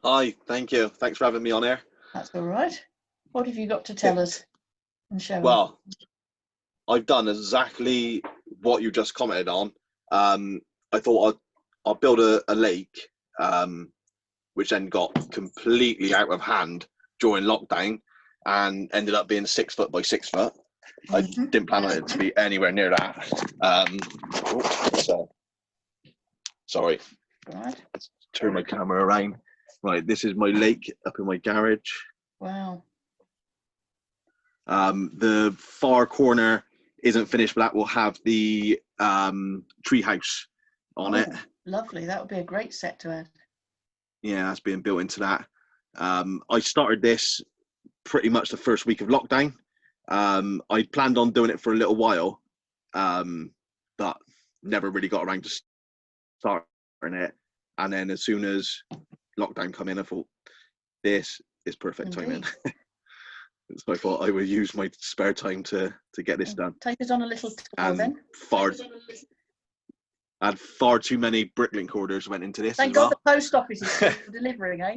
Hi, thank you. Thanks for having me on here. That's all right. What have you got to tell us and show us? Well, I've done exactly what you just commented on. I thought I'll build a lake, which then got completely out of hand during lockdown and ended up being 6 foot by 6 foot. I didn't plan on it to be anywhere near that. So, sorry. Right. Let's turn my camera around. Right, this is my lake up in my garage. Wow. The far corner isn't finished, but that will have the tree house on it. Lovely. That would be a great set to add. Yeah, that's being built into that. I started this pretty much the first week of lockdown. I planned on doing it for a little while, but never really got around to starting it. And then as soon as lockdown come in, I thought this is perfect timing. So I thought I would use my spare time to get this done. Take us on a little tour then. Had far too many bricklink orders went into this. Thank God the post office is delivering, eh?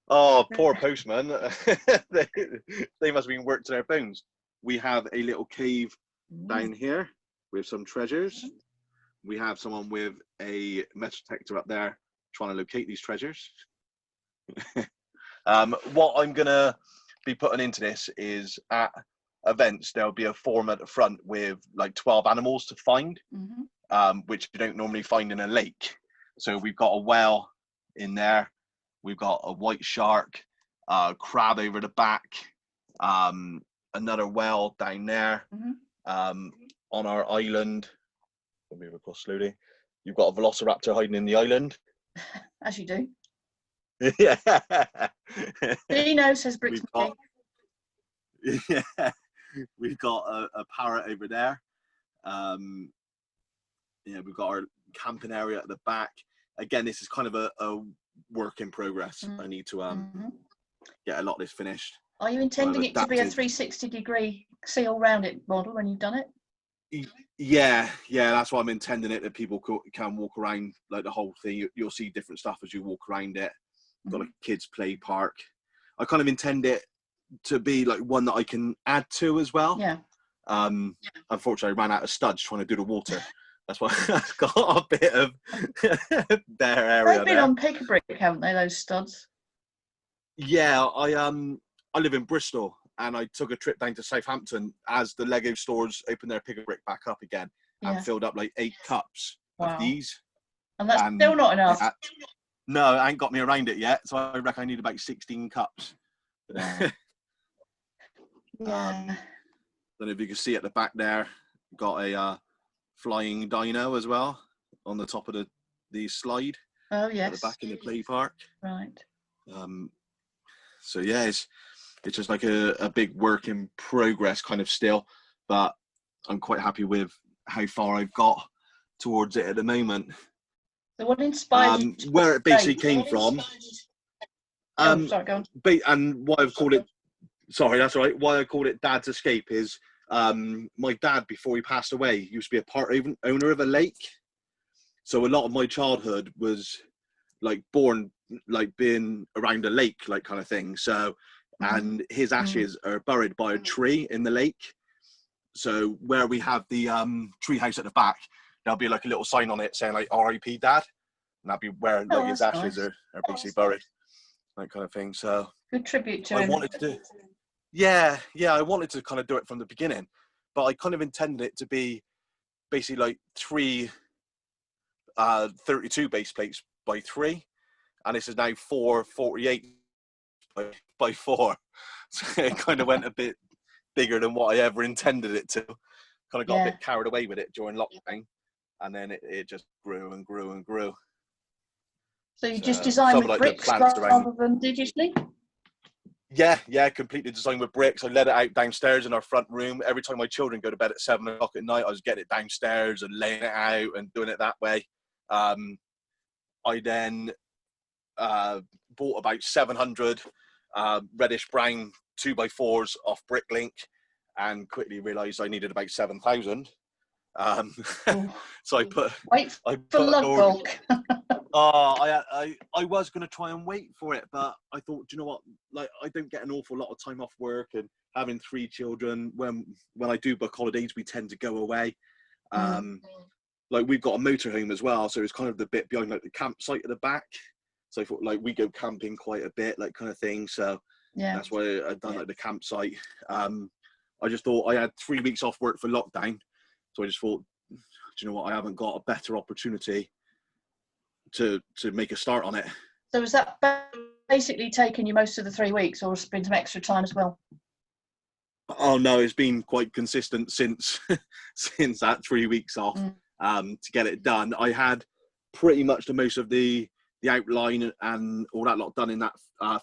Oh, poor postman. they must have been worked to their bones. We have a little cave down here with some treasures. We have someone with a metal detector up there trying to locate these treasures. What I'm gonna be putting into this is at events there'll be a form at the front with like 12 animals to find, which you don't normally find in a lake. So we've got a whale in there, we've got a white shark, crab over the back, another whale down there. On our island, let me move across slowly, you've got a velociraptor hiding in the island. As you do. Yeah. Dino says bricks. Yeah, we've got a parrot over there. Yeah, we've got our camping area at the back. Again, this is kind of a work in progress. I need to get a lot of this finished. Are you intending it to be a 360-degree see all round it model when you've done it? Yeah, that's why I'm intending it, that people can walk around like the whole thing. You'll see different stuff as you walk around it. Got a kids play park. I kind of intend it to be like one that I can add to as well. Yeah. Unfortunately, I ran out of studs trying to do the water. That's why I've got a bit of bare area. They've been on pick a brick, haven't they? Those studs. Yeah, I live in Bristol, and I took a trip down to Southampton as the Lego stores opened their pick a brick back up again, and filled up like 8 cups of these. And that's still not enough. No, I ain't got me around it yet, so I reckon I need about 16 cups. Yeah. Don't know if you can see at the back there, got a flying dino as well on the top of the slide. Oh yes. At the back in the play park. Right. So yeah, it's just like a big work in progress kind of still, but I'm quite happy with how far I've got towards it at the moment. So what inspired you to where it basically came from? Sorry, go on. And why I've called it, sorry, that's all right. Why I called it Dad's Escape is my dad, before he passed away, used to be a part owner of a lake. So a lot of my childhood was like born like being around a lake, like kind of thing. So, and his ashes are buried by a tree in the lake. So where we have the tree house at the back, there'll be like a little sign on it saying like R.I.P. Dad, and that'll be where like his ashes are basically buried, that kind of thing. So good tribute to him. I wanted to, yeah, I wanted to kind of do it from the beginning, but I kind of intended it to be basically like 3 32 base plates by 3, and this is now 4 48 by 4. So it kind of went a bit bigger than what I ever intended it to. Kind of got a bit carried away with it during lockdown, and then it just grew and grew and grew. So you just designed with bricks rather than digitally? Yeah, completely designed with bricks. I let it out downstairs in our front room. Every time my children go to bed at 7 o'clock at night, I was getting it downstairs and laying it out and doing it that way. I then bought about 700 reddish brown 2x4s off Bricklink, and quickly realised I needed about 7,000. So I put lug bulk. I was going to try and wait for it, but I thought, do you know what? Like, I don't get an awful lot of time off work, and having 3 children, when I do book holidays, we tend to go away. Like, we've got a motorhome as well, so it's kind of the bit behind like the campsite at the back. So I thought, like, we go camping quite a bit, like, kind of thing. So that's why I've done like the campsite. I just thought I had 3 weeks off work for lockdown, so I just thought, do you know what? I haven't got a better opportunity to make a start on it. So has that basically taken you most of the 3 weeks, or has there been some extra time as well? Oh no, it's been quite consistent since since that 3 weeks off to get it done. I had pretty much the most of the outline and all that lot done in that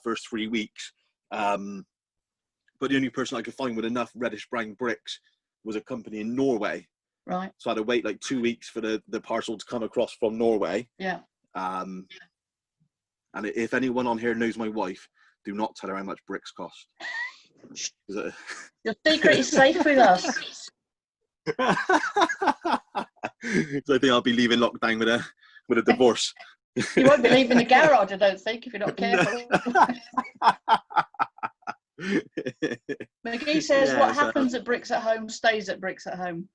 first 3 weeks. But the only person I could find with enough reddish brown bricks was a company in Norway. Right. So I had to wait like 2 weeks for the parcel to come across from Norway. Yeah. And if anyone on here knows my wife, do not tell her how much bricks cost. Your secret is safe with us. So I think I'll be leaving lockdown with a divorce. You won't be leaving the garage, I don't think, if you're not careful. McGee says, what happens at Bricks at Home stays at Bricks at Home.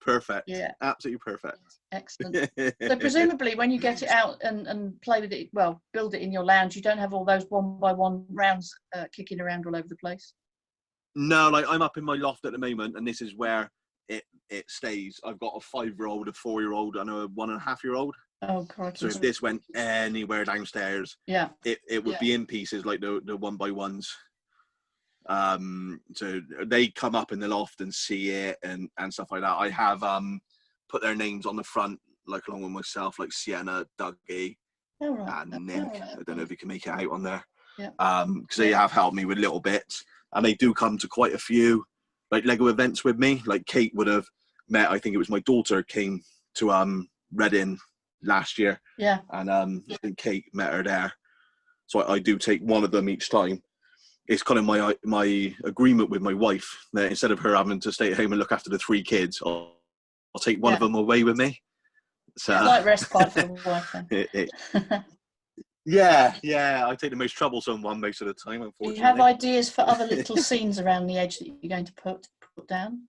Perfect. Yeah. Absolutely perfect. Excellent. So presumably when you get it out and play with it, well, build it in your lounge, you don't have all those 1x1 rounds kicking around all over the place? No, like, I'm up in my loft at the moment, and this is where it stays. I've got a 5-year-old, a 4-year-old, and a 1.5-year-old. Oh, crikey. So if this went anywhere downstairs, it would be in pieces, like the 1x1s. So they come up in the loft and see it and stuff like that. I have put their names on the front, like, along with myself, like Sienna, Dougie, and Nick. I don't know if you can make it out on there. Because they have helped me with little bits, and they do come to quite a few like Lego events with me. Like, Kate would have met, I think it was my daughter came to Reading last year, and I think Kate met her there. So I do take one of them each time. It's kind of my agreement with my wife that instead of her having to stay at home and look after the 3 kids, I'll take one of them away with me. So like respite for the wife. Yeah, I take the most troublesome one most of the time, unfortunately. Do you have ideas for other little scenes around the edge that you're going to put down?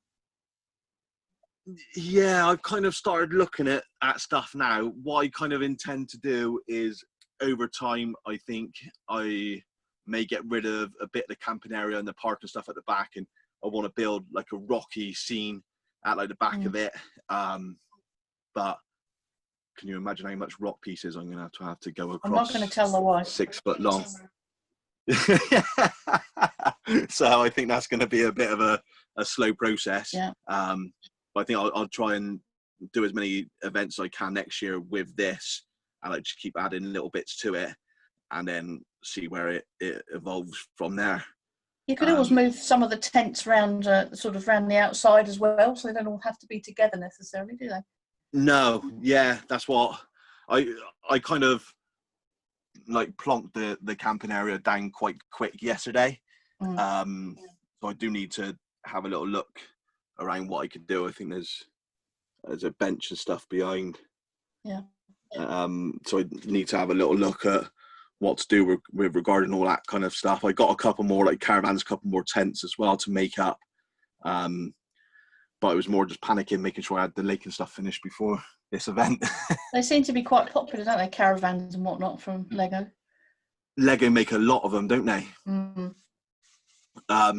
Yeah, I've kind of started looking at stuff now. What I kind of intend to do is, over time, I think I may get rid of a bit of the camping area and the park and stuff at the back, and I want to build like a rocky scene at like the back of it. But can you imagine how much rock pieces I'm going to have to go across? I'm not going to tell the wife. 6 foot long. So I think that's going to be a bit of a slow process. But I think I'll try and do as many events as I can next year with this, and I just keep adding little bits to it, and then see where it evolves from there. You could always move some of the tents around, sort of around the outside as well, so they don't all have to be together necessarily, do they? No, yeah, that's what I kind of like plonked the camping area down quite quick yesterday. So I do need to have a little look around what I could do. I think there's a bench and stuff behind. So I need to have a little look at what to do with regarding all that kind of stuff. I got a couple more like caravans, a couple more tents as well to make up. But it was more just panicking, making sure I had the lake and stuff finished before this event. They seem to be quite popular, don't they? Caravans and whatnot from Lego. Lego make a lot of them, don't they? I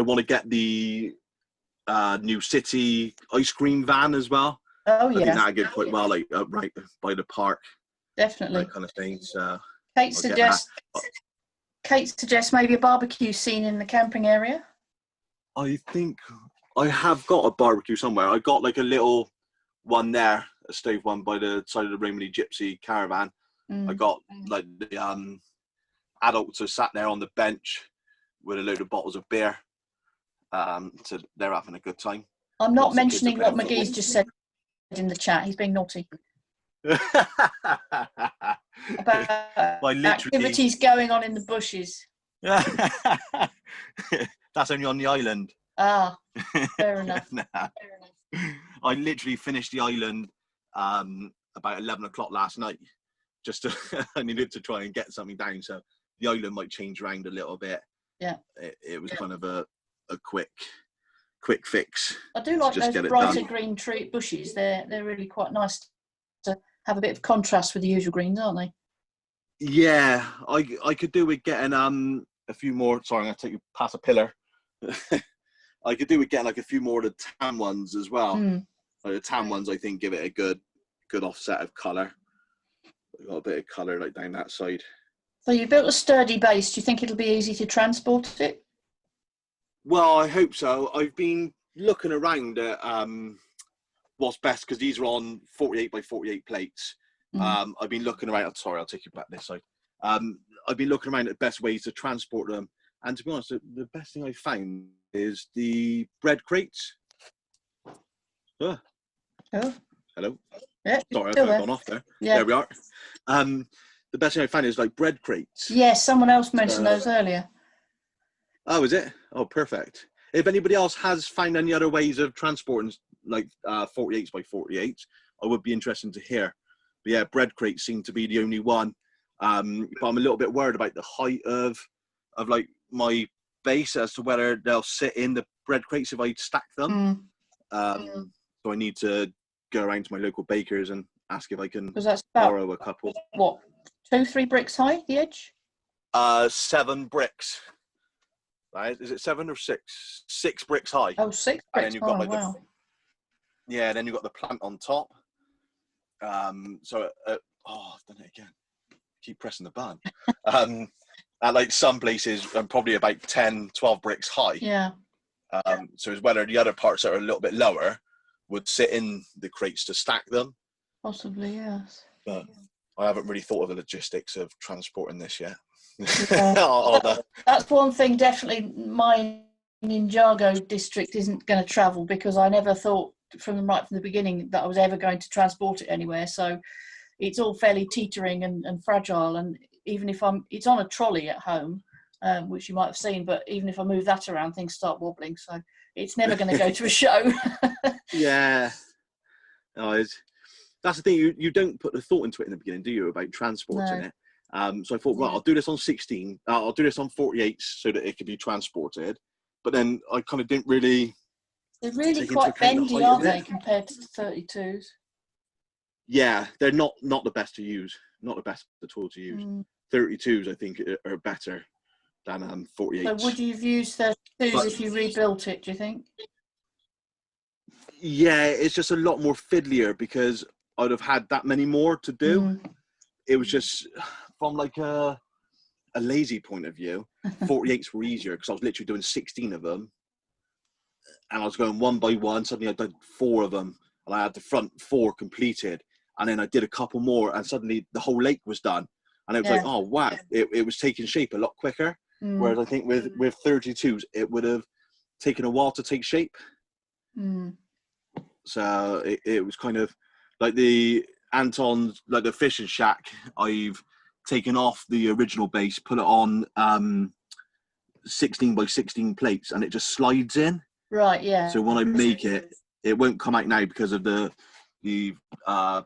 want to get the new city ice cream van as well. Oh, I think that'd go quite well, like right by the park. Definitely. That kind of thing. So Kate suggests maybe a barbecue scene in the camping area. I think I have got a barbecue somewhere. I got like a little one there, a stove one by the side of the Romany Gypsy caravan. I got like the adults are sat there on the bench with a load of bottles of beer. So they're having a good time. I'm not mentioning what McGee's just said in the chat. He's being naughty. About activities going on in the bushes. That's only on the island. Ah, fair enough. I literally finished the island about 11 o'clock last night. Just to, I needed to try and get something down, so the island might change around a little bit. Yeah. It was kind of a quick fix. I do like just those brighter green tree bushes. They're really quite nice to have a bit of contrast with the usual greens, aren't they? Yeah, I could do with getting a few more. Sorry, I'm gonna take you past a pillar. I could do with getting like a few more of the tan ones as well. Like the tan ones, I think, give it a good offset of colour. Got a bit of colour like down that side. So you built a sturdy base. Do you think it'll be easy to transport it? Well, I hope so. I've been looking around at what's best, because these are on 48 by 48 plates. I've been looking around. Sorry, I'll take you back this side. I've been looking around at best ways to transport them, and to be honest, the best thing I found is the bread crates. Oh, hello. Yeah, sorry, I've gone off there. Yeah. There we are. The best thing I found is like bread crates. Yes, someone else mentioned those earlier. Oh, is it? Oh, perfect. If anybody else has found any other ways of transporting like 48s by 48s, I would be interested to hear. But yeah, bread crates seem to be the only one. But I'm a little bit worried about the height of like my base as to whether they'll sit in the bread crates if I stack them. So I need to go around to my local bakers and ask if I can borrow a couple. What, 2-3 bricks high, the edge? 7 bricks. Right? Is it 7 or 6? 6 bricks high. Oh, 6 bricks and then you've got, high, like, wow. Then you've got the plant on top. So, I done it again. Keep pressing the button. At like some places, I'm probably about 10, 12 bricks high. Yeah. So it's whether the other parts that are a little bit lower would sit in the crates to stack them. Possibly, yes. But I haven't really thought of the logistics of transporting this yet. Yeah. That's one thing definitely my Ninjago district isn't going to travel, because I never thought from the beginning that I was ever going to transport it anywhere. So it's all fairly teetering and fragile, and even if it's on a trolley at home, which you might have seen, but even if I move that around, things start wobbling, so it's never going to go to a show. Yeah. No, that's the thing, you don't put the thought into it in the beginning, do you, about transporting it? So I thought, well, I'll do this on 16, I'll do this on 48s so that it could be transported, but then I kind of didn't really... They're really quite bendy, aren't they, compared to the 32s? Yeah, they're not the best to use, not the best at all to use. 32s, I think, are better than 48s. So would you have used 32s if you rebuilt it, do you think? Yeah, it's just a lot more fiddlier because I'd have had that many more to do. It was just, from like a lazy point of view, 48s were easier because I was literally doing 16 of them. And I was going one by one. Suddenly I did 4 of them, and I had the front 4 completed. And then I did a couple more, and suddenly the whole lake was done. And it was like, oh, wow, it was taking shape a lot quicker. Whereas I think with 32s, it would have taken a while to take shape. So it was kind of like the Anton's, like the fishing shack, I've taken off the original base, put it on 16 by 16 plates, and it just slides in. Right, yeah. So when I make it, it won't come out now because of the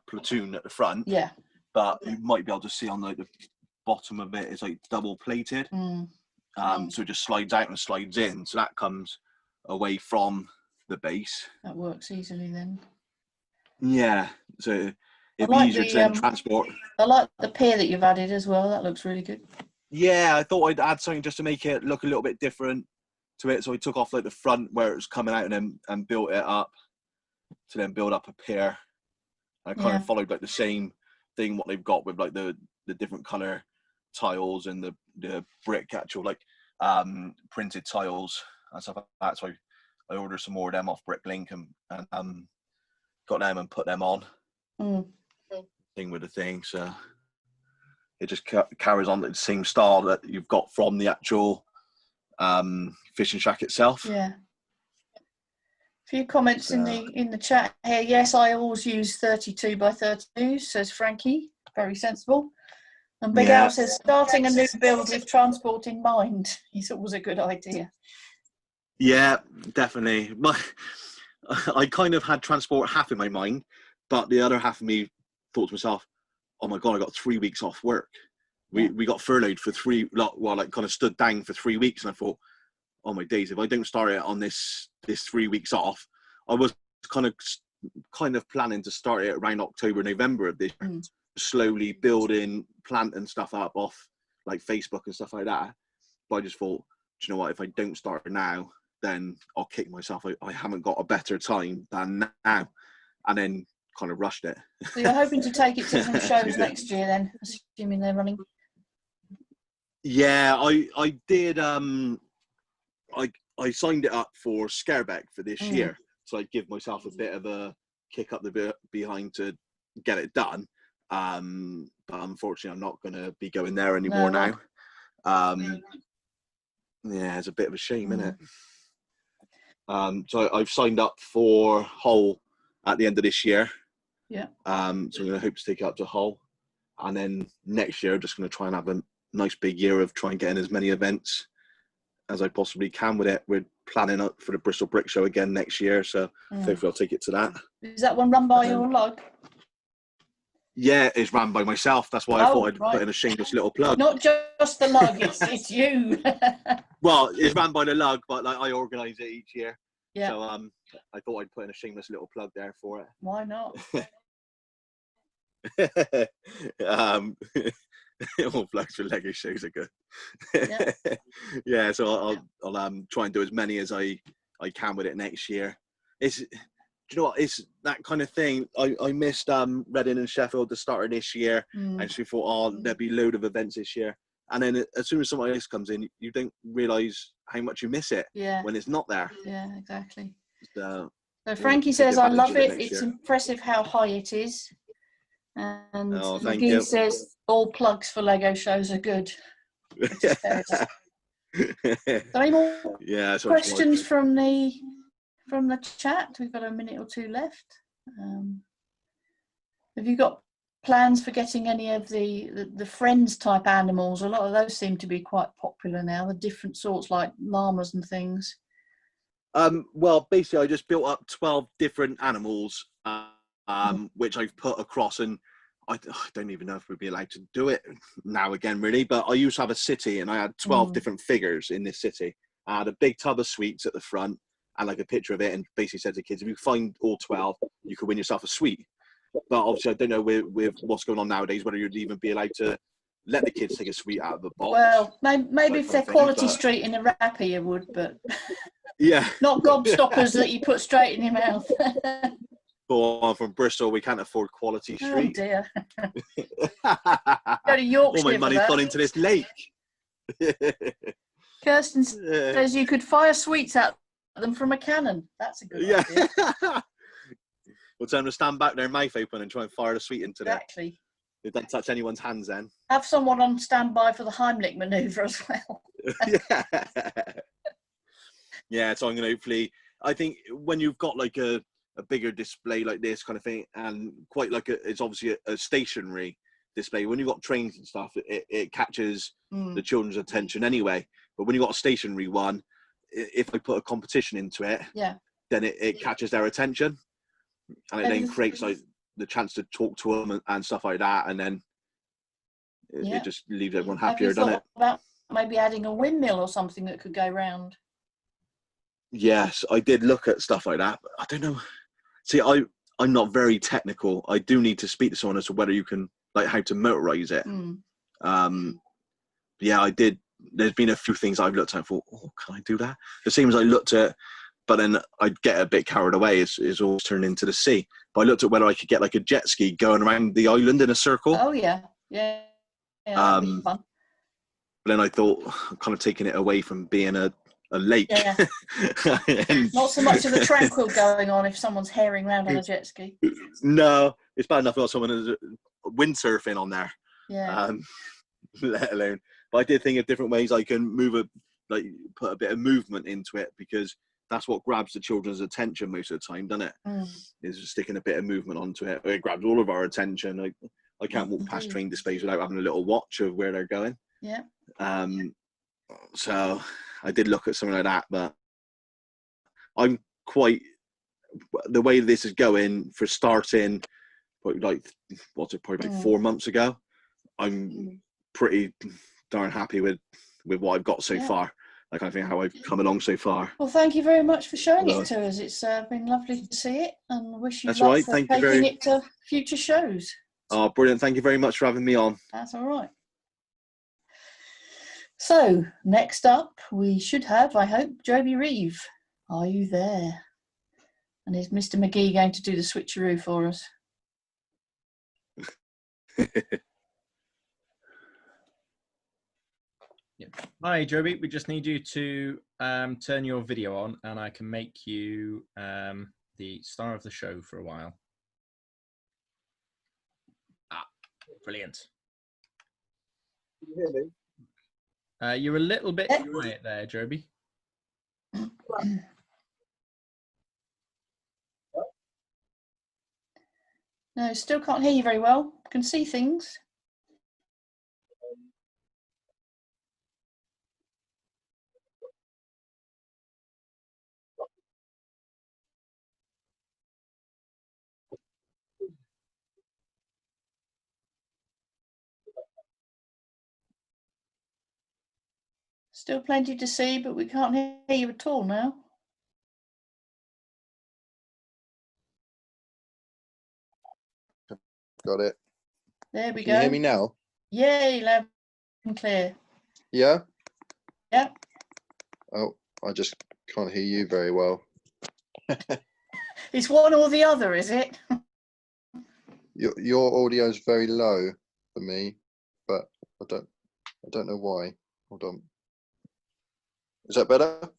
platoon at the front. Yeah. But you might be able to see on like the bottom of it, it's like double plated. So it just slides out and slides in. So that comes away from the base. That works easily then. Yeah. So it'd be easier to then transport. I like the pier that you've added as well. That looks really good. Yeah, I thought I'd add something just to make it look a little bit different to it. So I took off like the front where it was coming out and built it up to then build up a pier. I kind of followed like the same thing what they've got with like the different color tiles and the brick actual like printed tiles and stuff like that. So I ordered some more of them off Bricklink and got them and put them on. Thing with the thing, so it just carries on the same style that you've got from the actual fishing shack itself. Yeah. A few comments in the chat here. Yes, I always use 32 by 32, says Frankie. Very sensible. And Big Al says, starting a new build with transport in mind is always a good idea. Yeah, definitely. I kind of had transport half in my mind, but the other half of me thought to myself, oh my God, I got 3 weeks off work. We got furloughed for kind of stood down for 3 weeks. And I thought, oh my days, if I don't start it on this 3 weeks off, I was kind of planning to start it around October, November of this year, slowly building, planting stuff up off like Facebook and stuff like that. But I just thought, do you know what, if I don't start it now, then I'll kick myself. I haven't got a better time than now. And then kind of rushed it. So you're hoping to take it to some shows next year then, assuming they're running? Yeah, I did. I signed it up for Scareback for this year, so I give myself a bit of a kick up the behind to get it done. But unfortunately, I'm not going to be going there anymore now. Yeah, it's a bit of a shame, isn't it? So I've signed up for Hull at the end of this year. Yeah. So I'm going to hope to take it up to Hull, and then next year, just going to try and have a nice big year of trying getting as many events as I possibly can with it. We're planning up for the Bristol Brick Show again next year, so hopefully I'll take it to that. Is that one run by your lug? Yeah, it's run by myself. That's why I thought I'd put in a shameless little plug. Not just the lug, it's you. Well, it's run by the lug, but like I organise it each year. Yeah. So I thought I'd put in a shameless little plug there for it. Why not? All plugs for Lego shows are good. Yeah. Yeah, so I'll try and do as many as I can with it next year. Do you know what? It's that kind of thing. I missed Reading and Sheffield the start of this year, and so we thought, oh, there'll be a load of events this year. And then as soon as somebody else comes in, you don't realise how much you miss it when it's not there. Yeah, exactly. So Frankie says, I love it. It's impressive how high it is. And McGee says, all plugs for Lego shows are good. Any more questions from the chat? We've got a minute or two left. Have you got plans for getting any of the friends type animals? A lot of those seem to be quite popular now, the different sorts like llamas and things. Well, basically I just built up 12 different animals which I've put across, and I don't even know if we'd be allowed to do it now again really, but I used to have a city and I had 12 different figures in this city. I had a big tub of sweets at the front and like a picture of it, and basically said to kids, if you find all 12, you could win yourself a sweet. But obviously I don't know with what's going on nowadays whether you'd even be allowed to let the kids take a sweet out of the box. Well, maybe if they're Quality Street in a wrapper you would, but yeah, not gobstoppers that you put straight in your mouth. Well, from Bristol, we can't afford Quality Street. Oh dear. Go to Yorkshire. All my money's gone into this lake. Kirsten says you could fire sweets at them from a cannon. That's a good idea. We'll tell them to stand back, their mouth open, and try and fire the sweet into them. Exactly. It don't touch anyone's hands then. Have someone on standby for the Heimlich manoeuvre as well. Yeah, so I'm going to hopefully, I think when you've got like a bigger display like this kind of thing, and quite like it's obviously a stationary display. When you've got trains and stuff, it catches the children's attention anyway. But when you've got a stationary one, if I put a competition into it, then it catches their attention. And it then creates like the chance to talk to them and stuff like that, and then it just leaves everyone happier, doesn't it? About maybe adding a windmill or something that could go round. Yes, I did look at stuff like that, but I don't know. See, I'm not very technical. I do need to speak to someone as to whether you can, like, how to motorize it. Yeah, I did. There's been a few things I've looked at and thought, oh, can I do that? It seems I looked at, but then I'd get a bit carried away. It's all turned into the sea. But I looked at whether I could get like a jet ski going around the island in a circle. Oh yeah. That'd be fun. But then I thought, I'm kind of taking it away from being a lake. Yeah. Not so much of the tranquil going on if someone's herring around on a jet ski. No, it's bad enough got someone who's windsurfing on there. Yeah. Let alone. But I did think of different ways I can put a bit of movement into it, because that's what grabs the children's attention most of the time, doesn't it? Is just sticking a bit of movement onto it. It grabs all of our attention. I can't walk past train displays without having a little watch of where they're going. Yeah. So I did look at something like that, but the way this is going for starting probably like 4 months ago. I'm pretty darn happy with what I've got so far. Like, I think how I've come along so far. Well, thank you very much for showing it to us. It's been lovely to see it, and wish you That's luck right. for Thank you taking it to future shows. Oh, brilliant. Thank you very much for having me on. That's all right. So, next up, we should have, I hope, Joby Reeve. Are you there? And is Mr. McGee going to do the switcheroo for us? Yeah. Hi, Joby. We just need you to turn your video on, and I can make you the star of the show for a while. Ah, brilliant. Can you hear me? You're a little bit quiet there, Joby. No, still can't hear you very well. Can see things. Still plenty to see, but we can't hear you at all now. Got it. There we go. Can you hear me now? Yay, loud and clear. Yeah? Yeah. Oh, I just can't hear you very well. It's one or the other, is it? Your audio is very low for me, but I don't know why. Hold on. Is that better?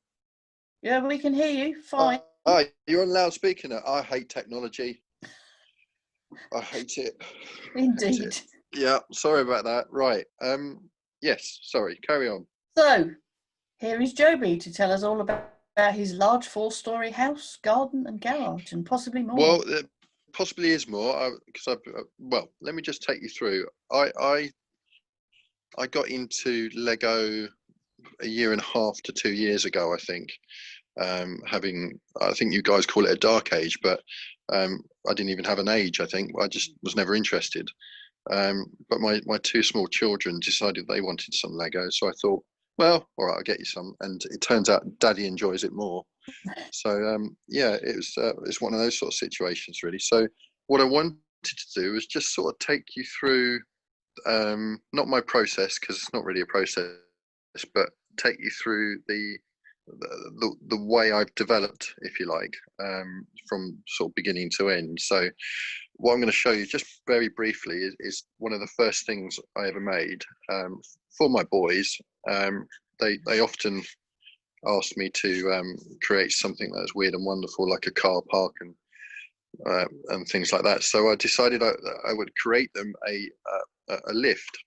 Yeah, we can hear you. Fine. You're on loudspeaker now. I hate technology. I hate it. Indeed. Yeah, sorry about that. Right. Yes, sorry, carry on. So, here is Joby to tell us all about his large 4-storey house, garden and garage, and possibly more. Well, there possibly is more, because well, let me just take you through. I got into Lego a year and a half to 2 years ago, I think. I think you guys call it a dark age, but I didn't even have an age. I think I just was never interested. But my 2 small children decided they wanted some Lego, so I thought, well, all right, I'll get you some. And it turns out Daddy enjoys it more. So yeah, it's one of those sort of situations, really. So what I wanted to do was just sort of take you through, not my process, because it's not really a process, but take you through the way I've developed, if you like, from sort of beginning to end. So what I'm going to show you just very briefly is one of the first things I ever made for my boys. They often asked me to create something that was weird and wonderful, like a car park and things like that. So I decided I would create them a lift,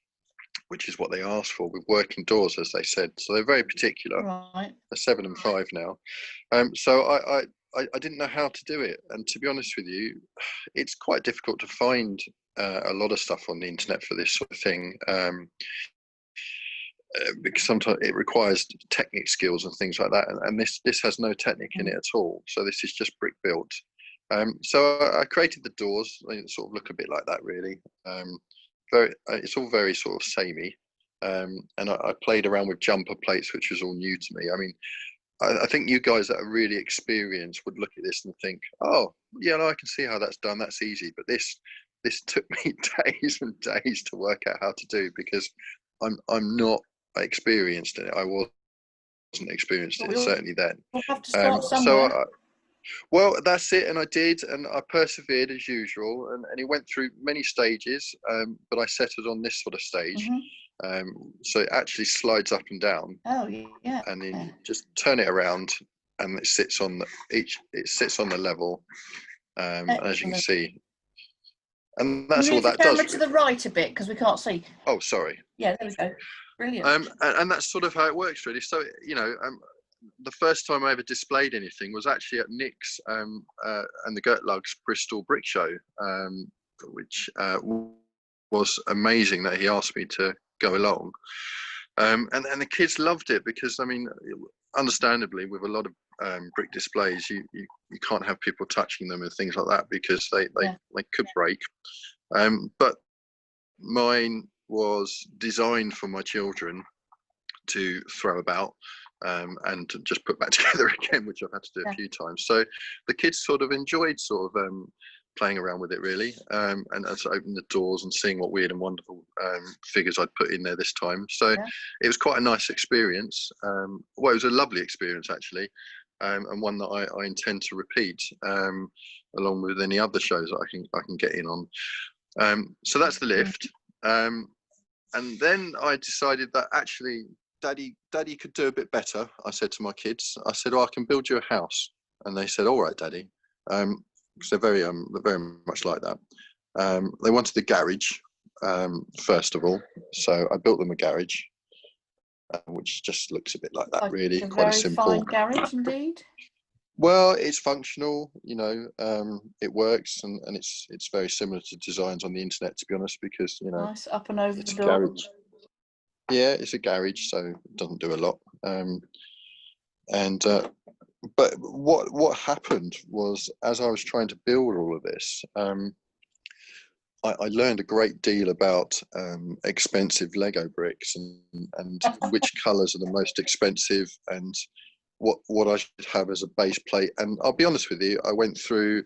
which is what they asked for, with working doors, as they said. So they're very particular. Right. They're 7 and 5 now. So I didn't know how to do it. And to be honest with you, it's quite difficult to find a lot of stuff on the internet for this sort of thing. Because sometimes it requires technique skills and things like that. And this has no technique in it at all. So this is just brick built. So I created the doors. They sort of look a bit like that, really. It's all very sort of samey. And I played around with jumper plates, which was all new to me. I mean, I think you guys that are really experienced would look at this and think, oh, yeah, no, I can see how that's done. That's easy. But this took me days and days to work out how to do, because I'm not experienced in it. I wasn't experienced in it, certainly then. We'll have to start somewhere. So well, that's it, and I did, and I persevered as usual, and it went through many stages, but I settled on this sort of stage. So it actually slides up and down. Oh yeah. And then you just turn it around, and it sits on the level, as you can see. And that's all that does. Move the camera to the right a bit, because we can't see. Oh, sorry. Yeah, there we go. Brilliant. And that's sort of how it works, really. So, you know, the first time I ever displayed anything was actually at Nick's and the GertLUG's Bristol Brick Show, which was amazing that he asked me to go along. And the kids loved it, because, I mean, understandably, with a lot of brick displays, you can't have people touching them and things like that because they could break. But mine was designed for my children to throw about and to just put back together again, which I've had to do a few times. So the kids sort of enjoyed playing around with it really, and as I opened the doors and seeing what weird and wonderful figures I'd put in there this time. So it was quite a nice experience. Well, it was a lovely experience actually, and one that I intend to repeat along with any other shows that I can get in on. So that's the lift. And then I decided that actually Daddy could do a bit better. I said to my kids, I said, I can build you a house. And they said, all right, Daddy. Because they're very much like that. They wanted the garage, first of all. So I built them a garage, which just looks a bit like that, really. Quite a simple. Very fine garage indeed. Well, it's functional, it works, and it's very similar to designs on the internet, to be honest, because nice up and over it's the a door. garage. Yeah, it's a garage, so it doesn't do a lot. But what happened was, as I was trying to build all of this, I learned a great deal about expensive Lego bricks and which colours are the most expensive and what I should have as a base plate. And I'll be honest with you, I went through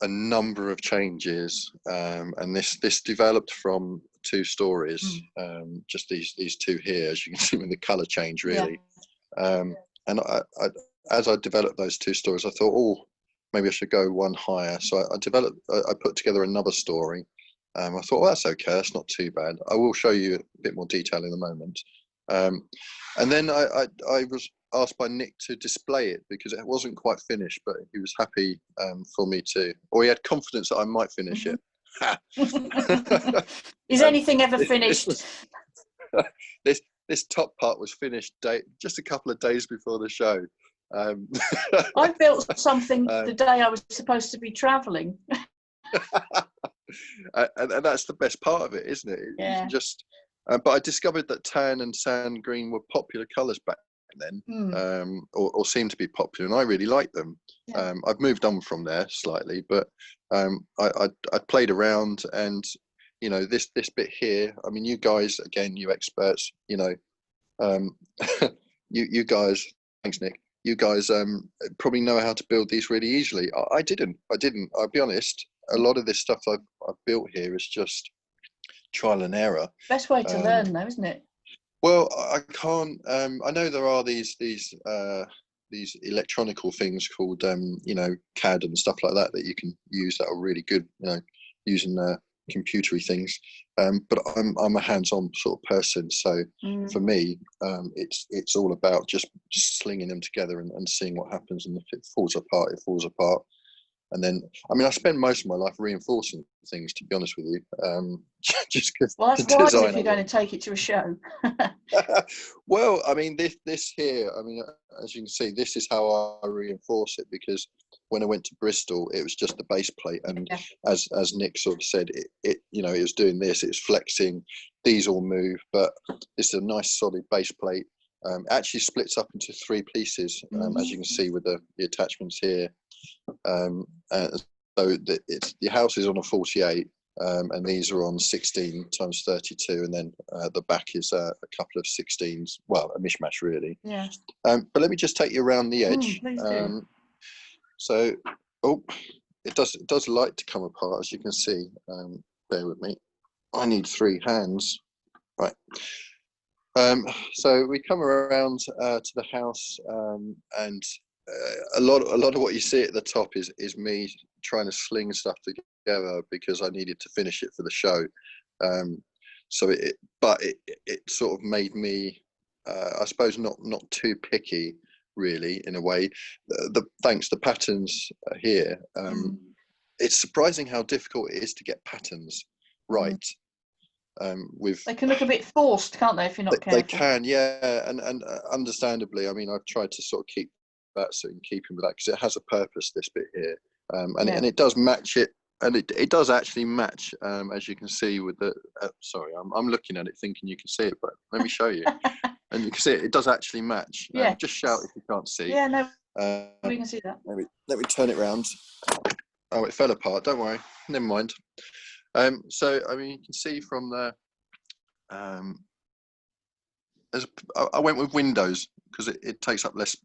a number of changes, and this developed from 2 stories, just these 2 here, as you can see, with the colour change really. And I as I developed those 2 stories, I thought, maybe I should go one higher. So I put together another story. I thought, that's okay, that's not too bad. I will show you a bit more detail in a moment. And then I was asked by Nick to display it because it wasn't quite finished, but he was happy for me to, or he had confidence that I might finish it. Is anything ever finished? This top part was finished just a couple of days before the show. I built something the day I was supposed to be travelling. and that's the best part of it, isn't it? You can just. But I discovered that tan and sand green were popular colours back then, or seemed to be popular, and I really liked them. I've moved on from there slightly, but I played around, and this bit here. I mean, you guys, again, you experts, you guys. Thanks, Nick. You guys probably know how to build these really easily. I didn't. I'll be honest. A lot of this stuff I've built here is just trial and error. Best way to learn, though, isn't it? Well, I can't. I know there are these electronical things called CAD and stuff like that you can use that are really good. Using computery things. But I'm a hands-on sort of person, so for me, it's all about just slinging them together and seeing what happens. And if it falls apart, it falls apart. And then, I mean, I spend most of my life reinforcing things, to be honest with you. Just because. Well, that's wise if you're going to take it to a show. Well, I mean, this here, I mean, as you can see, this is how I reinforce it, because when I went to Bristol, it was just the base plate, and as Nick sort of said, it was doing this, it's flexing. These all move, but this is a nice solid base plate. It actually splits up into 3 pieces, as you can see with the attachments here. So the house is on a 48, and these are on 16 times 32, and then the back is a couple of 16s. Well, a mishmash really. Yeah. But let me just take you around the edge. Please do. So, it does like to come apart, as you can see. Bear with me. I need 3 hands. Right. So we come around to the house, and a lot of what you see at the top is me trying to sling stuff together because I needed to finish it for the show. So it sort of made me, I suppose, not too picky, really, in a way. Thanks, the patterns are here. It's surprising how difficult it is to get patterns right. They can look a bit forced, can't they, if you're not careful? They can, yeah, and understandably. I mean, I've tried to sort of keep that, so in keeping with that, because it has a purpose, this bit here, and it does match it, and it does actually match, as you can see with the. Sorry, I'm looking at it thinking you can see it, but let me show you, and you can see it does actually match. Yeah. Just shout if you can't see. Yeah, no, We can see that. Let me turn it round. Oh, it fell apart. Don't worry. Never mind. So I mean, you can see from the. I went with windows because it takes up less,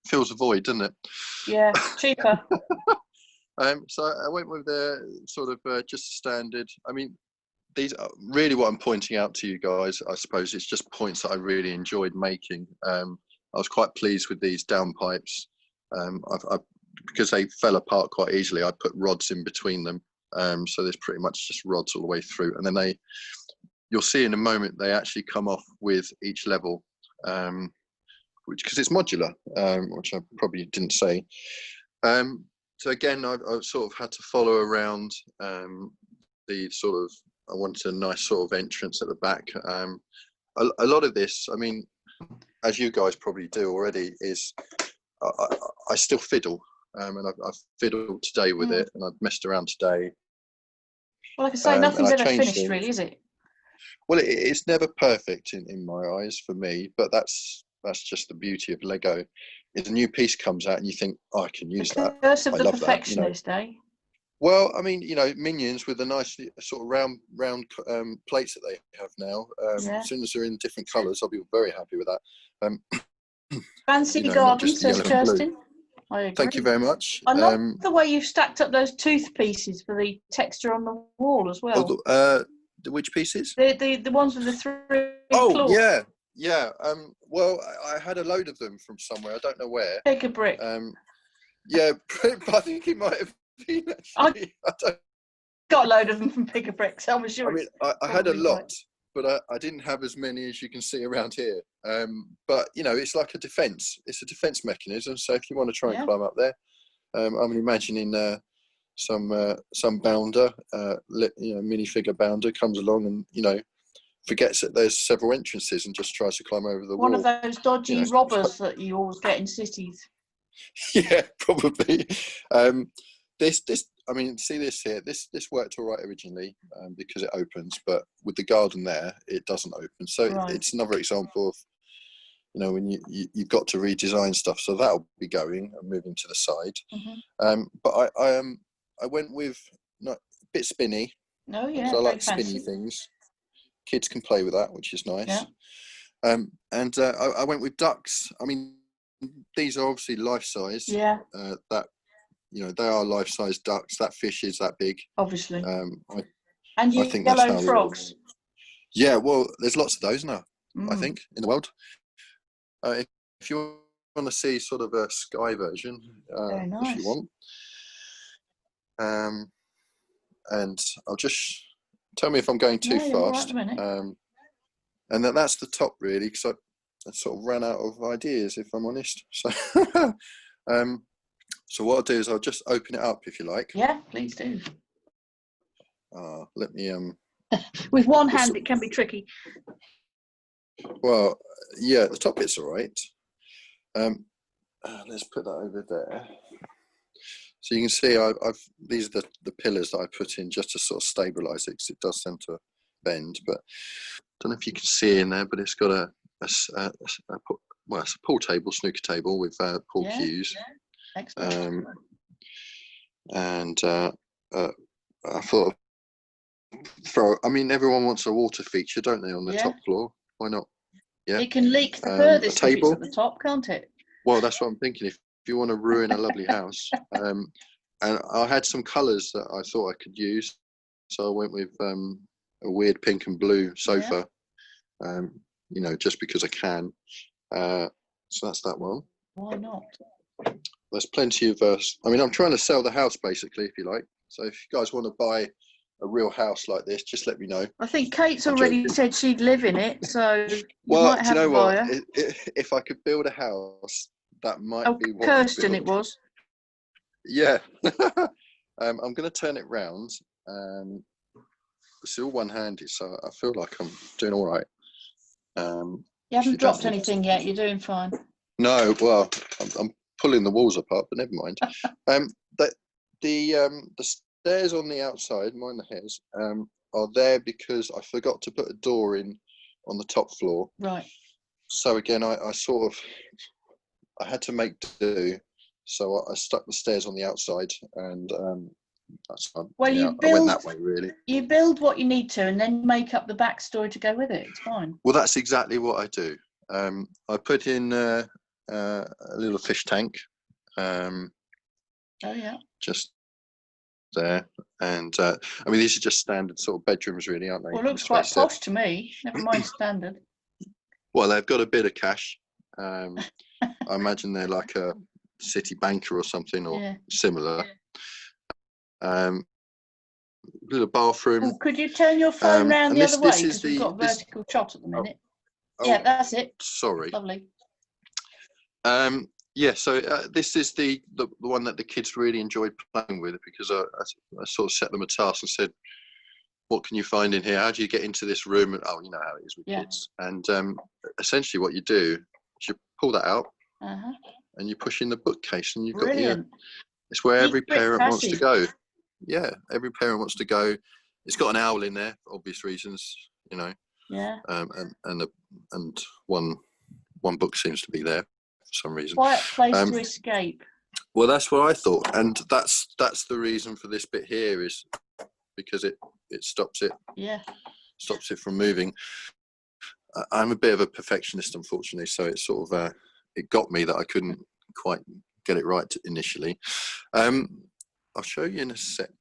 fills the void, doesn't it? Yeah, cheaper. So I went with the sort of just a standard. I mean, these are really what I'm pointing out to you guys. I suppose it's just points that I really enjoyed making. I was quite pleased with these downpipes. Because they fell apart quite easily, I put rods in between them. So there's pretty much just rods all the way through, and then you'll see in a moment they actually come off with each level, which because it's modular, which I probably didn't say. So again, I sort of had to follow around the sort of, I wanted a nice sort of entrance at the back. A lot of this, I mean, as you guys probably do already, is I still fiddle, and I've fiddled today with it, and I've messed around today. Well, like I say, nothing's ever finished, things. really, is it? Well, it's never perfect in my eyes for me, but that's just the beauty of Lego. If a new piece comes out and you think, oh, I can use that. Curse of I the love perfectionist, that, eh? Well, I mean, Minions with the nice sort of round plates that they have now. As soon as they're in different colours, I'll be very happy with that. Fancy not garden, just says yellow and blue. Kirsten. I agree. Thank you very much. I love the way you've stacked up those tooth pieces for the texture on the wall as well. Which pieces? The ones with the three claws. Yeah. Well, I had a load of them from somewhere. I don't know where. Take a brick. Yeah, I think it might have been actually. I got a load of them from Pick a Brick, so I'm sure. I mean, I had a lot, but I didn't have as many as you can see around here. But it's like a defence. It's a defence mechanism. So if you want to try and climb up there, I'm imagining some bounder, minifigure bounder comes along and forgets that there's several entrances and just tries to climb over the wall. One of those dodgy robbers that you always get in cities. Yeah, probably. This I mean, see this here. This worked all right originally because it opens, but with the garden there, it doesn't open. So it's another example of when you've got to redesign stuff. So that'll be going and moving to the side. But I went with a bit spinny. Oh yeah, I like fancy. spinny things. Kids can play with that, which is nice. Yeah. And I went with ducks. I mean, these are obviously life size. Yeah. They are life size ducks. That fish is that big. Obviously. I think that's yellow frogs. Yeah, well, there's lots of those now. I think in the world. If you want to see sort of a sky version, very nice. if you want, and I'll just tell me if I'm going too fast. And that's the top really, because I sort of ran out of ideas, if I'm honest. So, so what I'll do is I'll just open it up, if you like. Yeah, please do. Let me. With one hand, it can be tricky. Well, yeah, the top bit's all right. Let's put that over there. So you can see these are the pillars that I put in just to sort of stabilise it, because it does tend to bend. But I don't know if you can see in there, but it's got it's a pool table, snooker table with pool cues. Yeah. Excellent. And I thought, I mean, everyone wants a water feature, don't they, on the top floor? Why not? Yeah. It can leak the furthest if it's table at the top, can't it? Well, that's what I'm thinking. If you want to ruin a lovely house, and I had some colours that I thought I could use, so I went with a weird pink and blue sofa. Just because I can. So that's that one. Why not? There's plenty of. I mean, I'm trying to sell the house basically, if you like. So if you guys want to buy a real house like this, just let me know. I think Kate's already said she'd live in it, so you might have a buyer. If I could build a house, that might be what Kirsten it was. Yeah. I'm going to turn it round. It's all one-handed, so I feel like I'm doing all right. You haven't dropped anything yet. You're doing fine. No, well, I'm pulling the walls apart, but never mind. The stairs on the outside, mind the hairs, are there because I forgot to put a door in on the top floor. Right. So again, I sort of I had to make do. So I stuck the stairs on the outside, and that's Well, yeah, I went that way really. You build what you need to, and then make up the backstory to go with it. It's fine. Well, that's exactly what I do. I put in a little fish tank. Oh yeah. Just there, and I mean, these are just standard sort of bedrooms, really, aren't they? Well, it looks quite posh to me. Never mind standard. Well, they've got a bit of cash. I imagine they're like a city banker or something, or similar. Little bathroom. Oh, could you turn your phone round the other way, because we've got vertical shot at the minute? Yeah, that's it. Sorry. Lovely. Yeah, so this is the one that the kids really enjoyed playing with, because I sort of set them a task and said, what can you find in here? How do you get into this room? And, oh, you know how it is with kids. And essentially what you do is you pull that out and you push in the bookcase, and you've got it's where every parent wants to go. Yeah, every parent wants to go. It's got an owl in there for obvious reasons, you know. Yeah. And one book seems to be there for some reason. Quiet place to escape. Well, that's what I thought, and that's the reason for this bit here, is because it stops it. Yeah. Stops it from moving. I'm a bit of a perfectionist, unfortunately, so it sort of it got me that I couldn't quite get it right initially. I'll show you in a sec.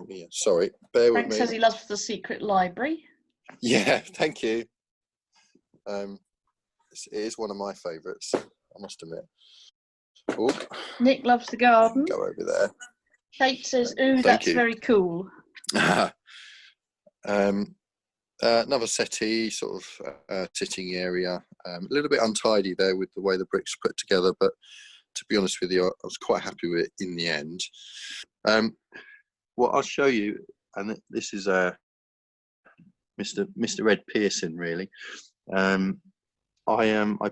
Yeah, sorry, bear with me. Frank says he loves the secret library. Yeah, thank you. It is one of my favourites, I must admit. Oh, Nick loves the garden. Go over there. Kate says, ooh, that's very cool. Another settee, sort of sitting area. A little bit untidy there with the way the bricks put together, but to be honest with you, I was quite happy with it in the end. What I'll show you, and this is Mr. Ed Pearson, really. I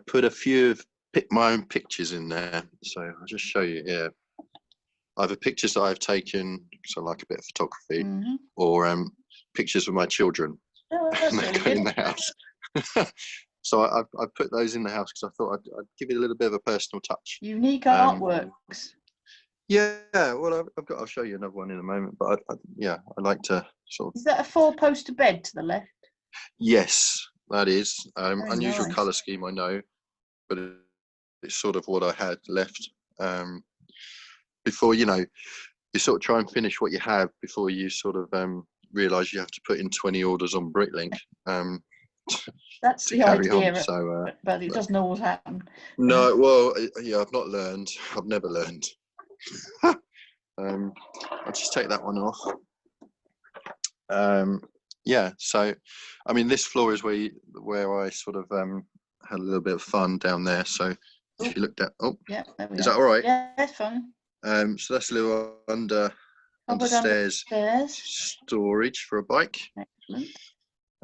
put a few of my own pictures in there, so I'll just show you here. Either pictures that I've taken, so I like a bit of photography, or pictures of my children. Oh, that's really good. In the house. So I put those in the house because I thought I'd give it a little bit of a personal touch. Unique artworks. Yeah, well, I'll show you another one in a moment, but I like to sort of. Is that a 4-poster bed to the left? Yes, that is. Unusual nice. colour scheme, I know, but it's sort of what I had left. Before, you sort of try and finish what you have before you sort of realise you have to put in 20 orders on Bricklink. That's the idea, but it doesn't always happen. No, well, yeah, I've not learned. I've never learned. I'll just take that one off. Yeah, so, I mean, this floor is where I sort of had a little bit of fun down there. So if you looked at, yeah, is that all right? Yeah, that's fine. So that's a little understairs storage for a bike. Excellent.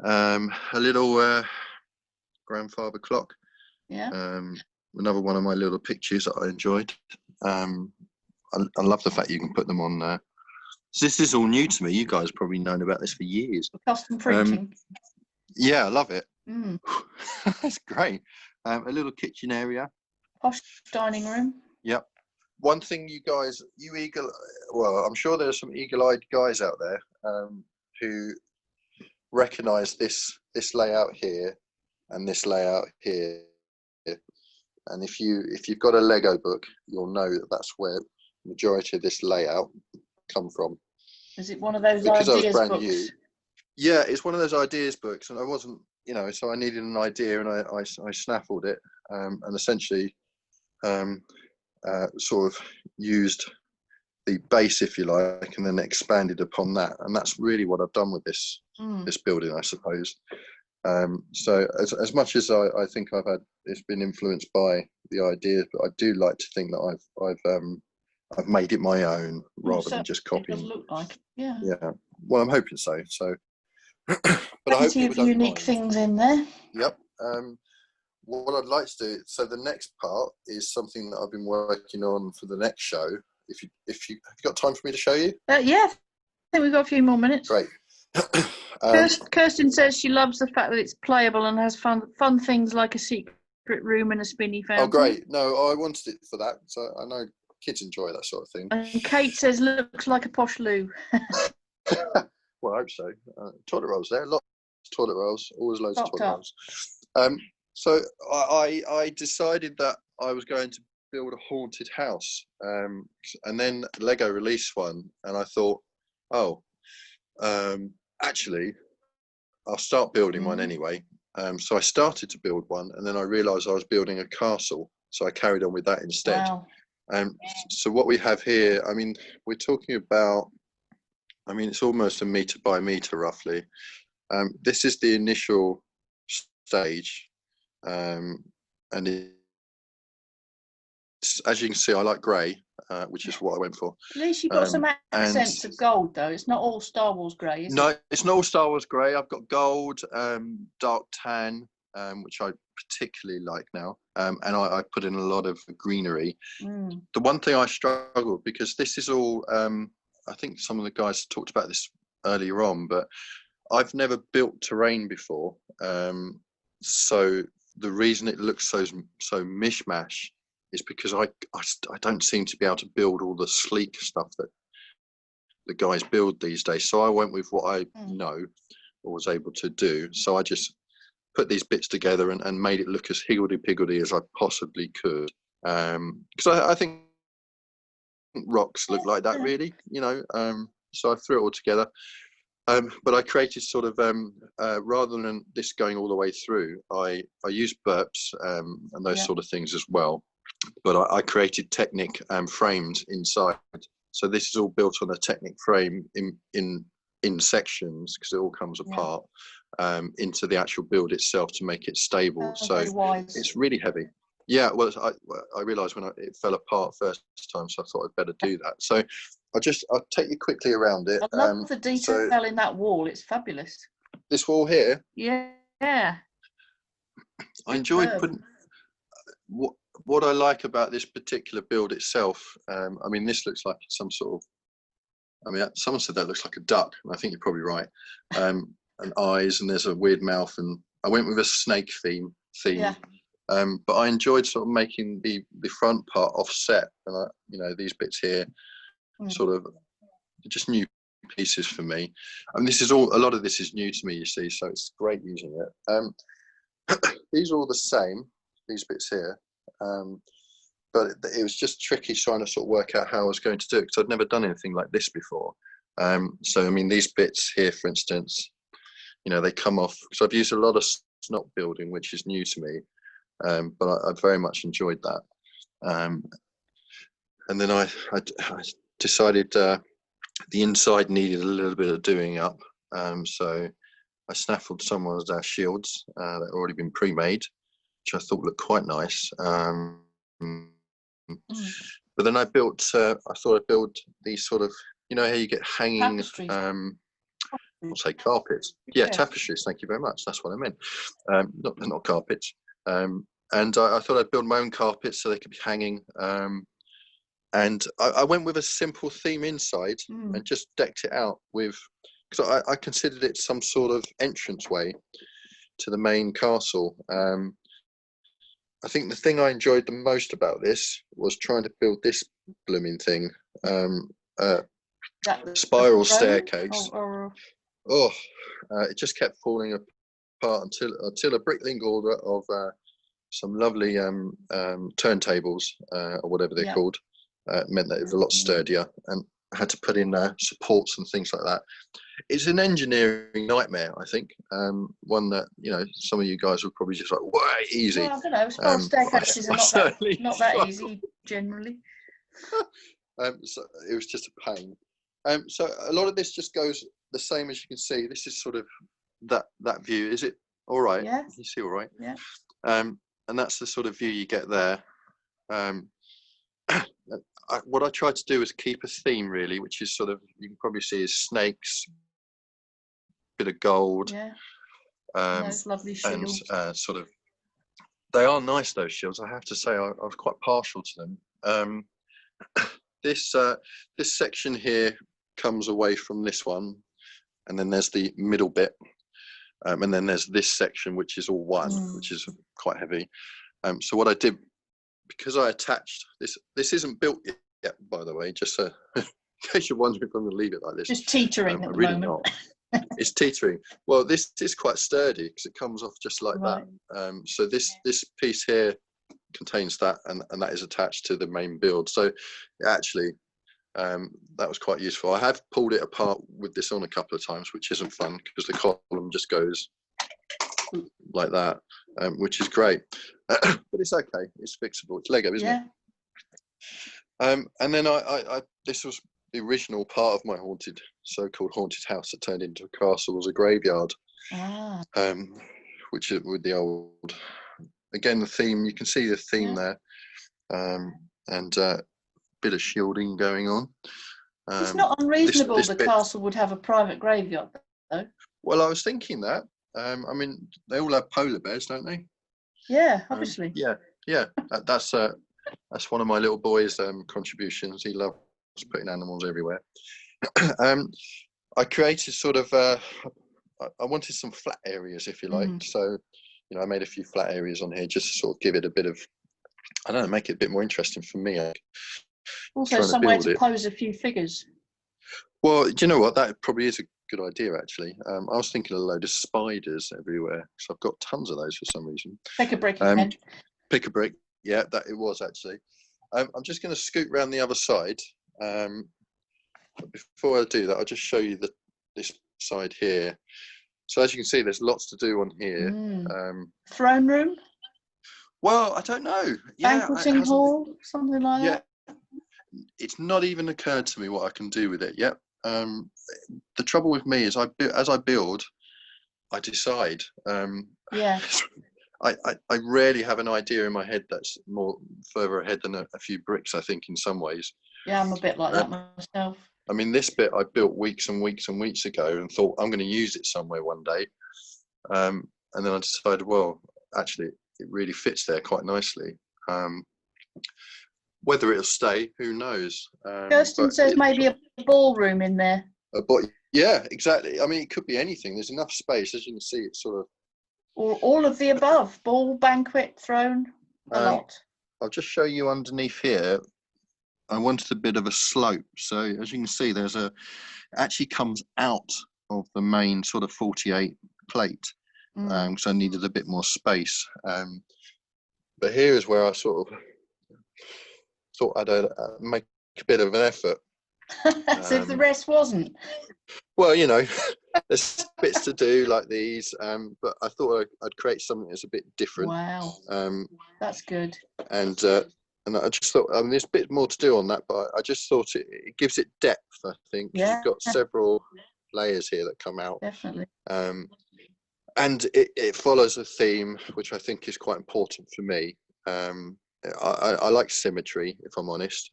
A little grandfather clock. Yeah. Another one of my little pictures that I enjoyed. I love the fact you can put them on. So this is all new to me. You guys have probably known about this for years. Custom printing. Yeah, I love it. That's great. A little kitchen area. Posh dining room. Yep. One thing well, I'm sure there's some eagle-eyed guys out there who recognise this layout here and this layout here. And if you've got a Lego book, you'll know that that's where the majority of this layout come from. Is it one of those because ideas I was brand books? new. Yeah, it's one of those ideas books, and I wasn't, so I needed an idea, and I snaffled it, and essentially sort of used the base, if you like, and then expanded upon that, and that's really what I've done with this building, I suppose. So as much as I think it's been influenced by the ideas, but I do like to think that I've made it my own rather than just copying. It does look like, yeah. Yeah. Well, I'm hoping so. So, but plenty of unique things in there. Yep. What I'd like to do. So the next part is something that I've been working on for the next show. If you have got time for me to show you? Yeah. I think we've got a few more minutes. Great. Kirsten says she loves the fact that it's playable and has fun things like a secret room and a spinny fountain. Oh, great. No, I wanted it for that. So I know kids enjoy that sort of thing. And Kate says looks like a posh loo. Well, I hope so. Toilet rolls there. Lots of toilet rolls. Always loads of toilet rolls. So I decided that I was going to build a haunted house. And then Lego released one. And I thought, actually, I'll start building one anyway. So I started to build one. And then I realised I was building a castle. So I carried on with that instead. Wow. So what we have here, I mean, we're talking about, I mean, it's almost a metre by metre roughly. This is the initial stage. And it's, as you can see, I like grey, which is what I went for. At least you've got some accents of gold, though. It's not all Star Wars grey, is it? No, it's not all Star Wars grey. I've got gold, dark tan, which I particularly like now. And I put in a lot of greenery. The one thing I struggled, because this is all, I think some of the guys talked about this earlier on, but I've never built terrain before. So the reason it looks so mishmash is because I don't seem to be able to build all the sleek stuff that the guys build these days. So I went with what I know or was able to do. So I just put these bits together and made it look as higgledy-piggledy as I possibly could. Because I think rocks look like that, really, you know. So I threw it all together. But I created sort of, rather than this going all the way through, I used burps and those sort of things as well. But I created Technic frames inside. So this is all built on a Technic frame in sections, because it all comes apart into the actual build itself to make it stable. So it's really heavy. Yeah, well, I realised when it fell apart first time, so I thought I'd better do that. So I'll take you quickly around it. I love the detail in that wall. It's fabulous. This wall here. Yeah. I enjoyed putting. What I like about this particular build itself, I mean, this looks like some sort of. I mean, someone said that looks like a duck, and I think you're probably right. And eyes, and there's a weird mouth, and I went with a snake theme. Yeah. But I enjoyed sort of making the front part offset, and you know, these bits here, sort of just new pieces for me. And this is a lot of this is new to me, you see, so it's great using it. These are all the same, these bits here, but it was just tricky trying to sort of work out how I was going to do it, because I'd never done anything like this before. So I mean, these bits here, for instance, you know, they come off, because I've used a lot of snot building, which is new to me. But I very much enjoyed that. And then I decided the inside needed a little bit of doing up. So I snaffled some of our shields that had already been pre-made, which I thought looked quite nice. But then I thought I'd build these sort of, you know how you get hanging, I'll say carpets. Yeah, tapestries, thank you very much. That's what I meant. Not carpets. And I thought I'd build my own carpets so they could be hanging. And I went with a simple theme inside and just decked it out with, because I considered it some sort of entranceway to the main castle. I think the thing I enjoyed the most about this was trying to build this blooming thing, spiral staircase. It just kept falling apart until a brickling order of some lovely turntables or whatever they're called meant that it was a lot sturdier, and I had to put in supports and things like that. It's an engineering nightmare, I think. One that, you know, some of you guys would probably just like, way easy. Well, I don't know. Spiral staircases are not that easy generally. So it was just a pain. So a lot of this just goes the same as you can see. This is sort of that view. Is it all right? Yeah. You see all right? Yeah. And that's the sort of view you get there. What I tried to do is keep a theme, really, which is sort of, you can probably see, is snakes, bit of gold. Yeah. Those lovely shields. And sort of, they are nice, those shields. I have to say, I was quite partial to them. This section here comes away from this one, and then there's the middle bit, and then there's this section which is all one, which is quite heavy. So what I did, because I attached this isn't built yet, by the way, just in case you're wondering if I'm going to leave it like this. Just teetering at the really moment. Not. It's teetering. Well, this is quite sturdy because it comes off just like Right. that. So this piece here contains that, and that is attached to the main build. So actually, that was quite useful. I have pulled it apart with this on a couple of times, which isn't fun because the column just goes like that, which is great. But it's okay. It's fixable. It's Lego, isn't it? And then I this was the original part of my so-called haunted house that turned into a castle, was a graveyard. Which is with the old, again, the theme, you can see the theme there, and bit of shielding going on. It's not unreasonable the castle would have a private graveyard, though. Well, I was thinking that. I mean, they all have polar bears, don't they? Yeah, obviously. Yeah. That's one of my little boy's contributions. He loves putting animals everywhere. I created sort of, I wanted some flat areas, if you like. So, you know, I made a few flat areas on here just to sort of give it a bit of, I don't know, make it a bit more interesting for me. Also, somewhere to pose a few figures. Well, do you know what? That probably is a good idea, actually. I was thinking a load of spiders everywhere, so I've got tons of those for some reason. Pick a brick again. Pick a brick. Yeah, that it was actually. I'm just going to scoot round the other side. But before I do that, I'll just show you this side here. So as you can see, there's lots to do on here. Throne room? Well, I don't know. Banqueting hall, something like that? It's not even occurred to me what I can do with it yet. The trouble with me is as I build, I decide. I rarely have an idea in my head that's more further ahead than a few bricks, I think, in some ways. Yeah, I'm a bit like that myself. I mean, this bit I built weeks and weeks and weeks ago and thought I'm going to use it somewhere one day. And then I decided, well, actually, it really fits there quite nicely. Whether it'll stay, who knows? Kirsten says maybe a ballroom in there. But yeah, exactly. I mean, it could be anything. There's enough space, as you can see. It's sort of. Or all of the above: ball, banquet, throne, a lot. I'll just show you underneath here. I wanted a bit of a slope, so as you can see, it actually comes out of the main sort of 48 plate, because I needed a bit more space. But here is where I sort of thought I'd make a bit of an effort. As if the rest wasn't. Well, you know, there's bits to do like these, but I thought I'd create something that's a bit different. Wow, that's good. And I just thought, I mean, there's a bit more to do on that, but I just thought it gives it depth, I think. Yeah. You've got several layers here that come out. Definitely. And it follows a theme, which I think is quite important for me. I like symmetry, if I'm honest.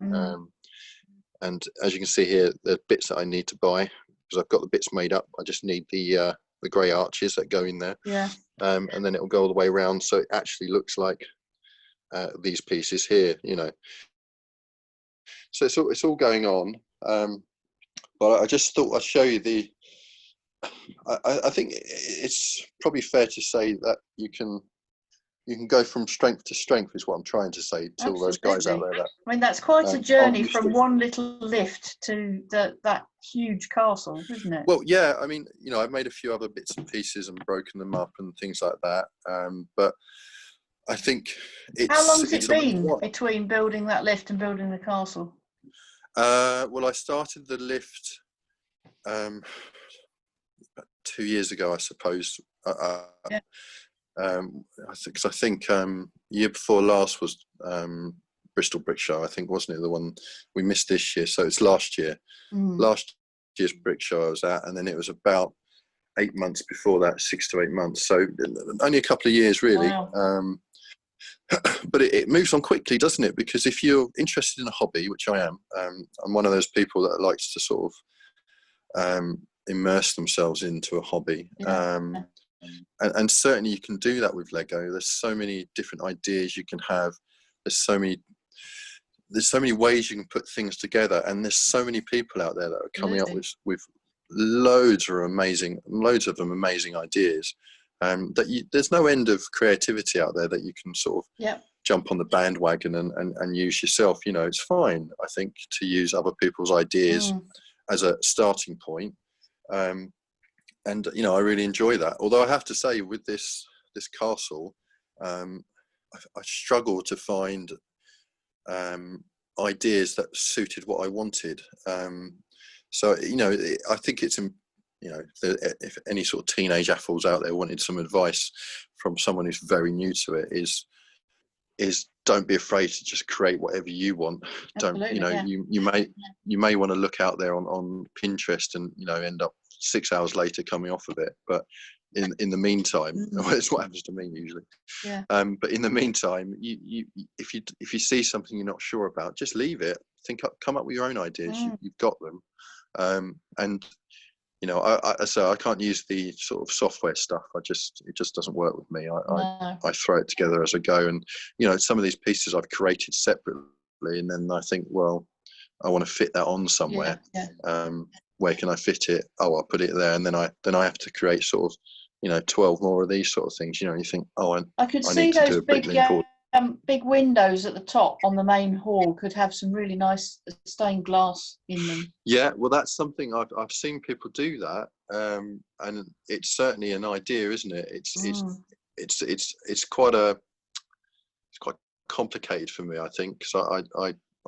And as you can see here, the bits that I need to buy, because I've got the bits made up. I just need the grey arches that go in there. Yeah. And then it'll go all the way around, so it actually looks like these pieces here, you know. So it's all going on. But I just thought I'd show you I think it's probably fair to say that you can go from strength to strength, is what I'm trying to say to all those guys out there. I mean, that's quite a journey from one little lift to that huge castle, isn't it? Well, yeah, I mean, you know, I've made a few other bits and pieces and broken them up and things like that. But I think it's... How long's it been between building that lift and building the castle? Well, I started the lift about 2 years ago, I suppose. Yeah. I think year before last was Bristol Brick Show, I think, wasn't it? The one we missed this year, so it's last year. Last year's Brick Show I was at, and then it was about 8 months before that, 6 to 8 months. So only a couple of years, really. Wow. But it moves on quickly, doesn't it? Because if you're interested in a hobby, which I am, I'm one of those people that likes to sort of immerse themselves into a hobby. Yeah. And certainly you can do that with Lego. There's so many different ideas you can have. There's so many ways you can put things together, and there's so many people out there that are coming up with loads of them amazing ideas. There's no end of creativity out there that you can sort of jump on the bandwagon and use yourself. You know, it's fine, I think, to use other people's ideas as a starting point. And you know, I really enjoy that. Although I have to say, with this castle, I struggle to find ideas that suited what I wanted. So you know, I think it's, you know, if any sort of teenage apples out there wanted some advice from someone who's very new to it, is don't be afraid to just create whatever you want. Absolutely, Don't, you know, you may want to look out there on Pinterest and, you know, end up 6 hours later coming off of it. But in the meantime, it's what happens to me usually. Yeah. But in the meantime, if you see something you're not sure about, just leave it. Come up with your own ideas. You've got them. And you know, I can't use the sort of software stuff. It just doesn't work with me. I throw it together as I go, and you know, some of these pieces I've created separately, and then I think, well, I want to fit that on somewhere. Where can I fit it? Oh, I'll put it there, and then I have to create sort of, you know, 12 more of these sort of things. You know, you think, oh, I could I see need to those do a big bricklink big windows at the top on the main hall could have some really nice stained glass in them. Yeah, well, that's something I've seen people do that, and it's certainly an idea, isn't it? It's quite complicated for me, I think, because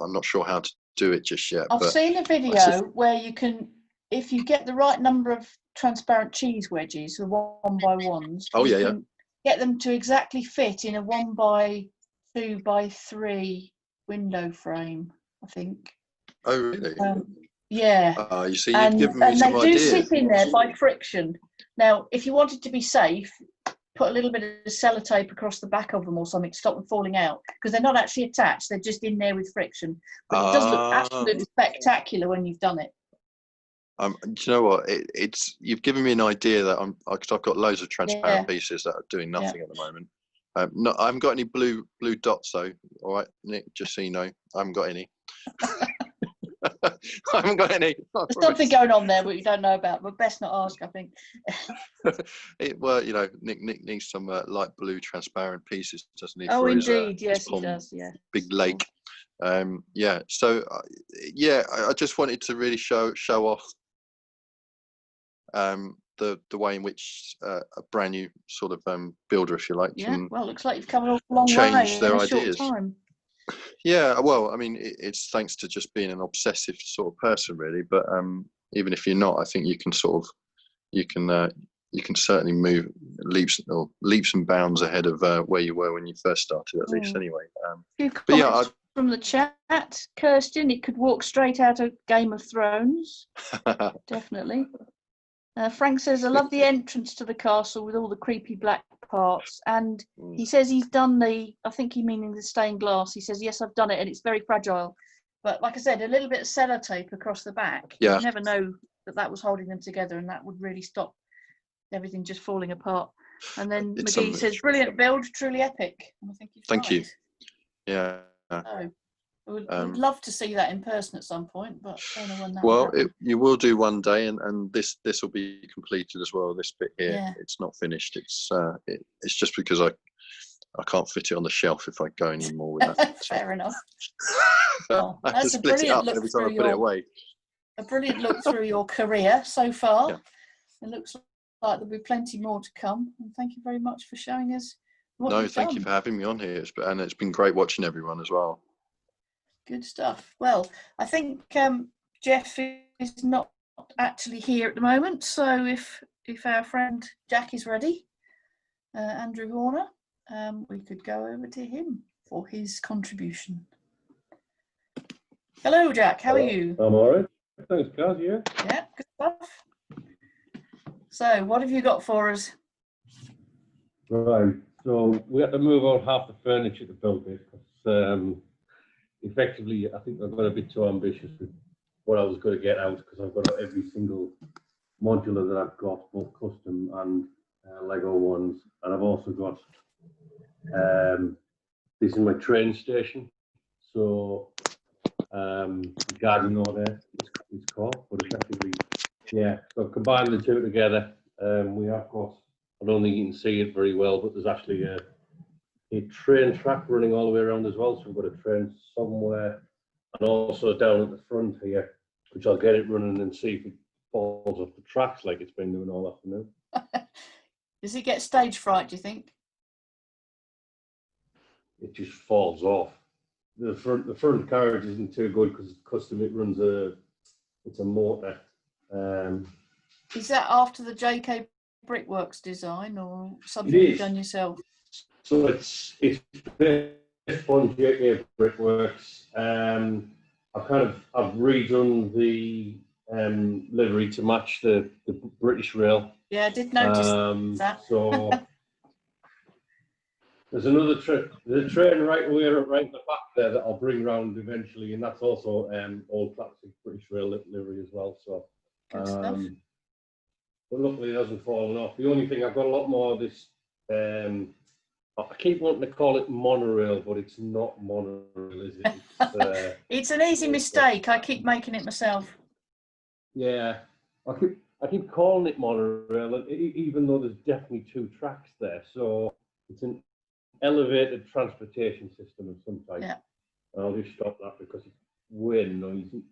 I'm not sure how to do it just yet. I've seen a video where you can, if you get the right number of transparent cheese wedges, the 1x1s. Oh yeah, can get them to exactly fit in a 1x2x3 window frame, I think. Oh really? Yeah. You see, you've given me some ideas. And they do sit in there by friction. Now, if you wanted to be safe, put a little bit of sellotape across the back of them or something to stop them falling out, because they're not actually attached, they're just in there with friction. But it does look absolutely spectacular when you've done it. Do you know what? You've given me an idea that because I've got loads of transparent pieces that are doing nothing at the moment. No, I haven't got any blue dots though. All right, Nick, just so you know, I haven't got any. I haven't got any. There's something going on there but you don't know about, but best not ask, I think. Well, you know, Nick needs some light blue transparent pieces, doesn't he? Oh, for indeed, his, yes, he does. Yeah. Big lake. Yeah. So, I just wanted to really show off the way in which a brand new sort of builder, if you like, can well, looks like you've come a long change way their in a ideas. short time. Yeah, well, I mean, it's thanks to just being an obsessive sort of person, really. But even if you're not, I think you can sort of you can certainly move leaps and bounds ahead of where you were when you first started, at least. Anyway. But yeah, from the chat, Kirsten, it could walk straight out of Game of Thrones. Definitely. Frank says, I love the entrance to the castle with all the creepy black parts. And he says he's done I think he meaning the stained glass. He says, yes, I've done it and it's very fragile. But like I said, a little bit of sellotape across the back. Yeah. You never know that was holding them together, and that would really stop everything just falling apart. And then McGee says, brilliant build, truly epic. And I think Thank you. Yeah. I would love to see that in person at some point, but I don't know when that well, will happen. you will do one day, and this will be completed as well. This bit here, it's not finished. It's just because I can't fit it on the shelf if I go any more with that. Fair enough. Well, that's a brilliant look through a brilliant look through your career so far. Yeah. It looks like there'll be plenty more to come. And thank you very much for showing us what you've thank done. you for having me on here, and it's been great watching everyone as well. Good stuff. Well, I think Jeff is not actually here at the moment, so if our friend Jack is ready, Andrew Horner, we could go over to him for his contribution. Hello, Jack. How are you? I'm all right. Thanks, guys. Yeah, good stuff. So, what have you got for us? Right. So we had to move out half the furniture to build this. Effectively, I think I got a bit too ambitious with what I was going to get out, because I've got every single modular that I've got, both custom and Lego ones, and I've also got this is my train station. So garden order it's called, but effectively Yeah, so combine the two together. We have got, I don't think you can see it very well, but there's actually a train track running all the way around as well. So we've got a train somewhere, and also down at the front here, which I'll get it running and see if it falls off the tracks like it's been doing all afternoon. Does it get stage fright, do you think? It just falls off. The front carriage isn't too good because it's custom. It runs it's a motor. Is that after the JK Brickworks design or something It you've is. done yourself? So it's based on JK Brickworks. I've redone the livery to match the British rail. Yeah, I did notice that. So there's another the train right in the back there that I'll bring round eventually, and that's also old classic British rail livery as well. So, Good stuff. but luckily it hasn't fallen off. The only thing, I've got a lot more of this. I keep wanting to call it monorail, but it's not monorail, is it? It's an easy mistake. I keep making it myself. Yeah, I keep calling it monorail, even though there's definitely two tracks there. So it's an elevated transportation system of some type. Yeah. And I'll just stop that because it's way noisy.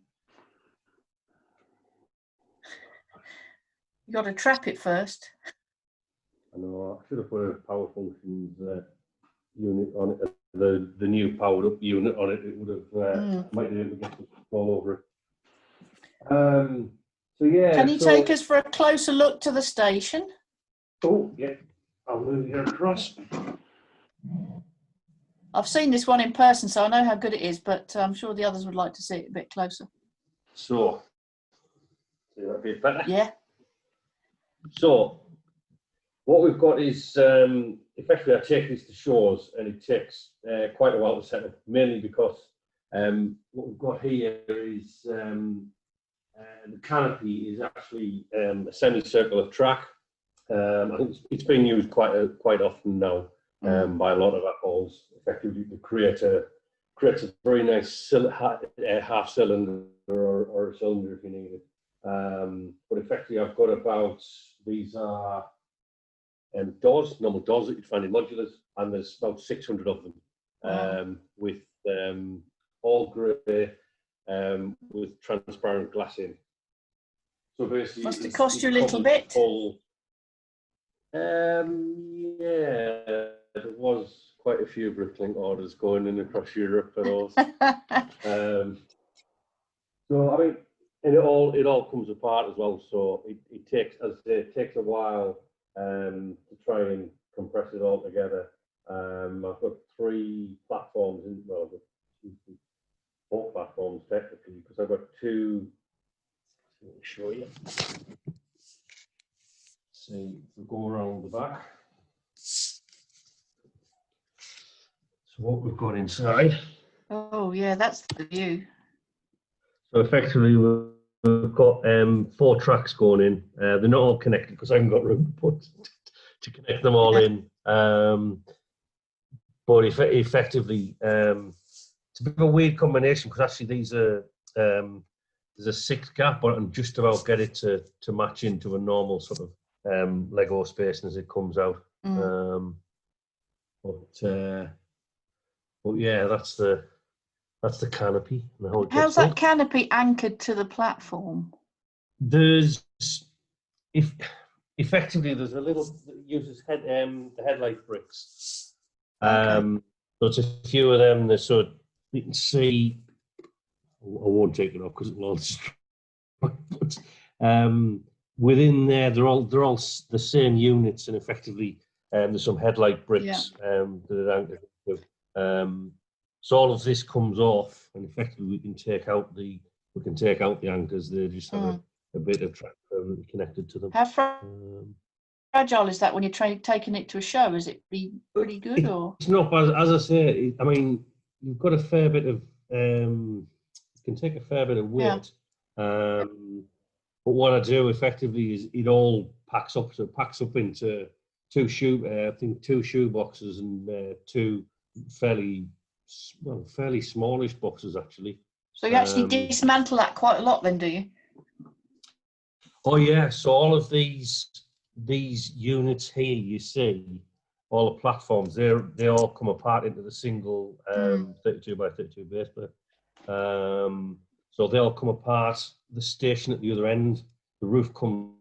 You got to trap it first. I know, I should have put a power functions unit on it, the new powered up unit on it. It would have might be able to get all over it. So yeah. Can you take us for a closer look to the station? Oh yeah, I'll move you across. I've seen this one in person, so I know how good it is, but I'm sure the others would like to see it a bit closer. So, see that bit better? Yeah. So, what we've got is, effectively I take this to shows and it takes quite a while to set up, mainly because what we've got here is the canopy is actually a semicircular track. I think it's being used quite often now by a lot of apples, effectively to creates a very nice half cylinder or a cylinder if you need it. But effectively I've got about, these are normal doors that you'd find in modulars, and there's about 600 of them with all grey with transparent glass in. So basically, must it cost you a little bit? Yeah, there was quite a few Bricklink orders going in across Europe and all. So I mean, and it all comes apart as well. So it takes, as I say, it takes a while to try and compress it all together. I've got 3 platforms in, well, I've got 4 platforms technically, because I've got 2. Let me show you. See, if we go around the back. So what we've got inside. Oh yeah, that's the view. So effectively we've got 4 tracks going in. They're not all connected because I haven't got room to connect them all in. But effectively, it's a bit of a weird combination because actually these are there's a 6 gap on it and just about get it to match into a normal sort of Lego spacing as it comes out. But yeah, that's the canopy. And how it How's gets that in. canopy anchored to the platform? There's effectively there's a little that uses the headlight bricks. So it's a few of them. So you can see. I won't take it off because it will all destroy. But within there, they're all the same units, and effectively there's some headlight bricks that are anchored to. So all of this comes off, and effectively we can take out the anchors. They just have a bit of track permanently connected to them. How fragile is that when you're taking it to a show? Is it pretty good or? It's not, as I say. I mean, you've got a fair bit of. Can take a fair bit of weight. But what I do effectively is it all packs up. So it packs up into 2 shoe boxes and 2 fairly smallish boxes actually. So you actually dismantle that quite a lot then, do you? Oh yeah, so all of these units here you see, all the platforms, they all come apart into the single 32 by 32 base plate. So they all come apart. The station at the other end, the roof comes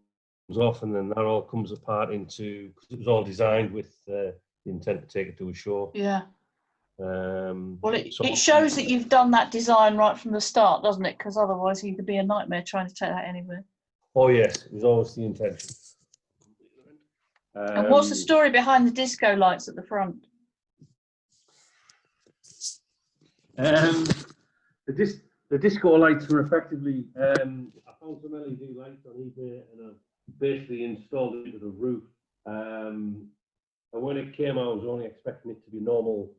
off, and then that all comes apart into, because it was all designed with the intent to take it to a show. Yeah. Well, So it shows that you've done that design right from the start, doesn't it? Because otherwise it could be a nightmare trying to take that anywhere. oh yes, it was always the intention. And what's the story behind the disco lights at the front? The disco lights were effectively, I found some LED lights on eBay and I basically installed it into the roof. And when it came out, I was only expecting it to be normal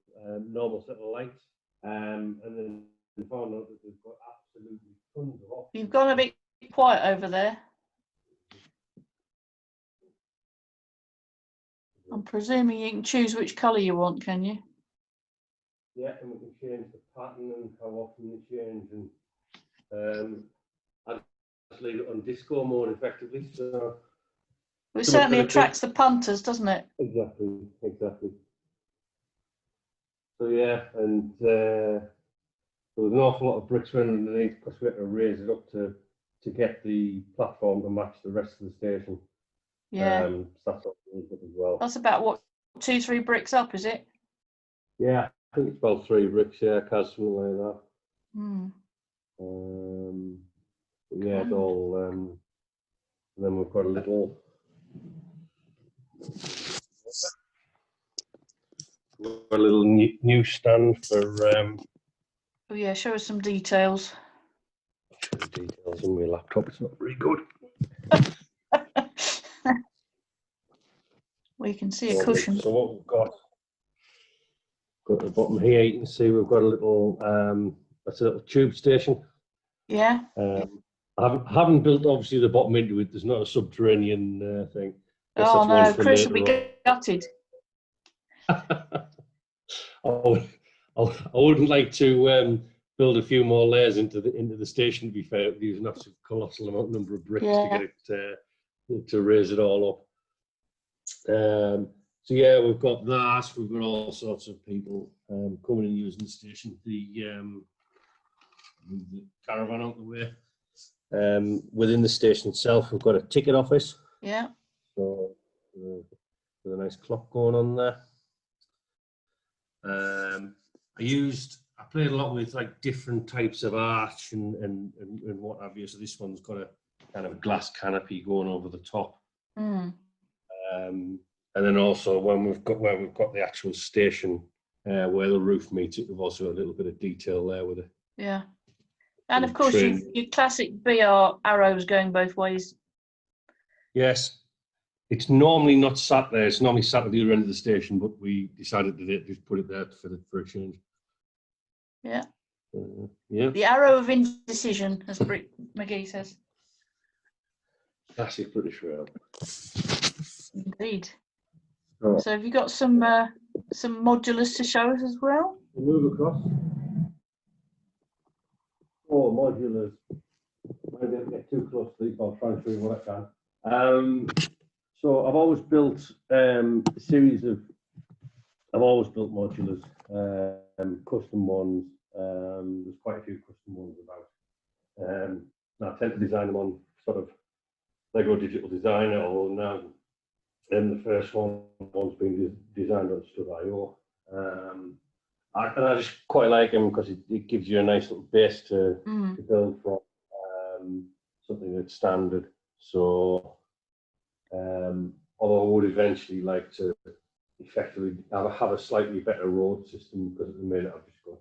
set of lights. And then we found out that they've got absolutely tons of options. You've gone a bit quiet over there. I'm presuming you can choose which colour you want, can you? Yeah, and we can change the pattern and how often we change, and I just leave it on disco mode effectively. So it certainly attracts the punters, doesn't it? Exactly. So yeah, and there was an awful lot of bricks running underneath because we had to raise it up to get the platform to match the rest of the station. Yeah. So that's what we did as well. That's about what, 2-3 bricks up, is it? Yeah, I think it's about 3 bricks. Yeah, something like that. Yeah, it's all. And then we've got a little new stand for. Oh yeah, show us some details. Details on my laptop. It's not very good. We can see a cushion. So what we've got at the bottom here, you can see we've got a little. That's a little tube station. Yeah. I haven't built obviously the bottom into it. There's not a subterranean thing. Oh no, Chris will be gutted. I wouldn't like to build a few more layers into the station. To be fair, using a colossal number of bricks to get it to raise it all up. So yeah, we've got that. We've got all sorts of people coming and using the station. The caravan out the way. Within the station itself, we've got a ticket office. Yeah. So with a nice clock going on there. I played a lot with like different types of arch and what have you. So this one's got a kind of glass canopy going over the top. And then also where we've got the actual station where the roof meets it, we've also got a little bit of detail there with it. Yeah. And of course, your classic BR arrows going both ways. Yes. It's normally not sat there. It's normally sat at the other end of the station, but we decided to just put it there for a change. Yeah. Yeah. The arrow of indecision, as McGee says. Classic British rail. Indeed. Oh. So have you got some modulars to show us as well? We'll move across. Oh, modulars. I don't get too close to these. I'll try and show you what I can. So I've always built I've always built modulars, custom ones. There's quite a few custom ones about. And I tend to design them on sort of Lego Digital Designer, or now. And the first one's been designed on Stud.io. And I just quite like them because it gives you a nice little base to build from, something that's standard. So, although I would eventually like to effectively have a slightly better road system, because at the minute I've just got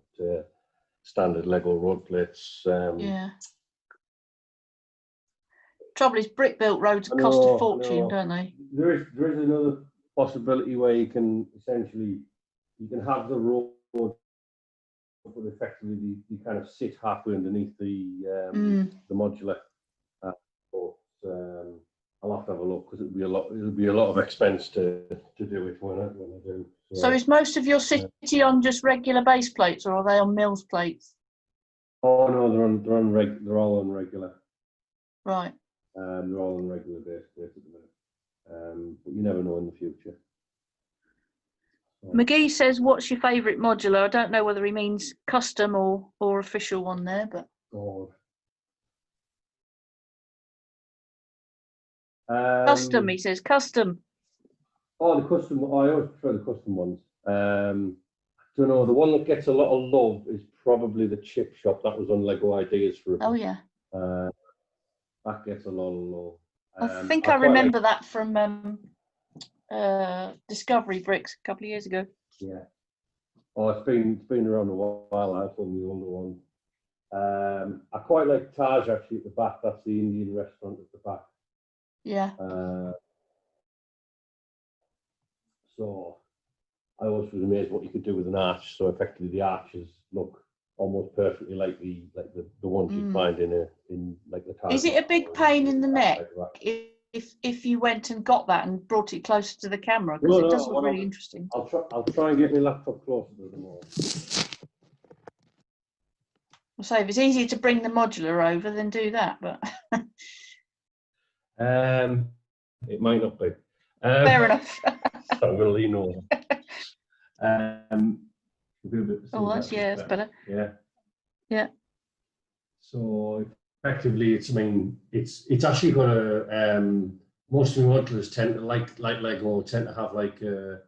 standard Lego road plates. Yeah. Trouble is, brick-built roads cost a fortune, don't they? There is another possibility where you can essentially have the road, but effectively you kind of sit halfway underneath the modular. I'll have to have a look, because it'll be a lot of expense to do it when I do. So is most of your city on just regular base plates, or are they on Mills plates? Oh no, they're all on regular. Right. They're all on regular base plates at the minute. But you never know in the future. So, McGee says, "What's your favourite modular?" I don't know whether he means custom or official one there, but God. custom. He says custom. Oh, the custom. I always prefer the custom ones. I don't know. The one that gets a lot of love is probably the chip shop that was on Lego Ideas for a bit. Oh yeah. That gets a lot of love. I think I remember that from Discovery Bricks a couple of years ago. Yeah. Oh, it's been around a while. That's one of the older ones. I quite like Taj actually at the back. That's the Indian restaurant at the back. Yeah. So I always was amazed what you could do with an arch. So effectively, the arches look almost perfectly like the ones you find in like the Taj. Is it a big pain in the neck if you went and got that and brought it closer to the camera? Because it does look really interesting. I'll try and get my laptop closer to them all. So if it's easier to bring the modular over, then do that. But it might not be. fair enough. So I'm going to lean over. Oh, that's better. Yeah. Yeah. So effectively, it's actually got a most of the modulars tend to like Lego tend to have like a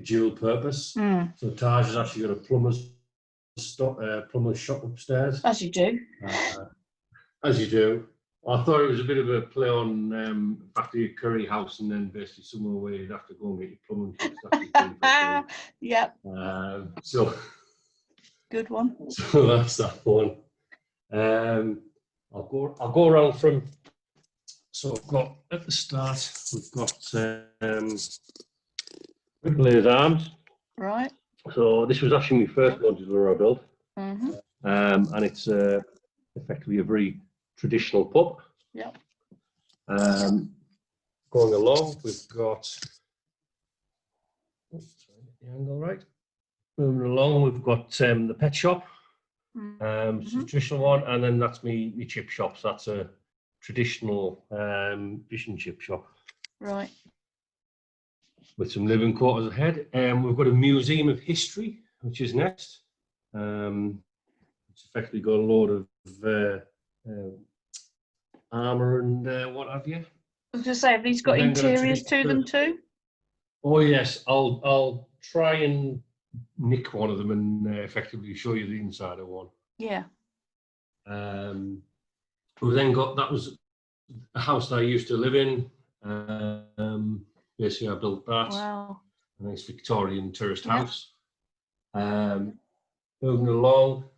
dual purpose. So Taj has actually got a plumber's shop upstairs. As you do. As you do. I thought it was a bit of a play on factory curry house, and then basically somewhere where you'd have to go and get your plumbing fixed. Yeah. So good one. So that's that one. I'll go around from. So I've got at the start we've got Bricklayer's Arms. Right. So this was actually my first modular I built, and it's effectively a very traditional pub. Yeah. Going along, we've got. Oops, sorry, get the angle right. Moving along, we've got the pet shop. It's a traditional one, and then that's me chip shop. So that's a traditional fish and chip shop. Right. With some living quarters ahead. We've got a museum of history, which is next. It's effectively got a load of armour and what have you. I was going to say, have these got interiors to them too? Oh yes, I'll try and nick one of them and effectively show you the inside of one. Yeah. We've then got, that was a house that I used to live in. Basically, I built that. Wow. A nice Victorian tourist house. Moving along,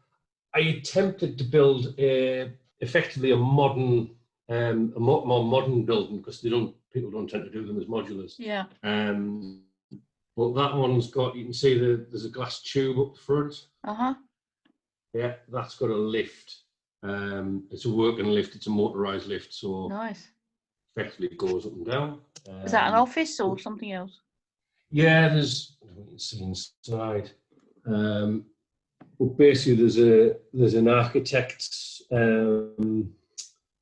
I attempted to build effectively a modern, more modern building because people don't tend to do them as modulars. Yeah. But that one's got, you can see there's a glass tube up the front. Yeah, that's got a lift. It's a working lift. It's a motorised lift, so nice. Effectively it goes up and down. Is that an office or something else? Yeah, there's. You can see inside. But basically, there's an architect's building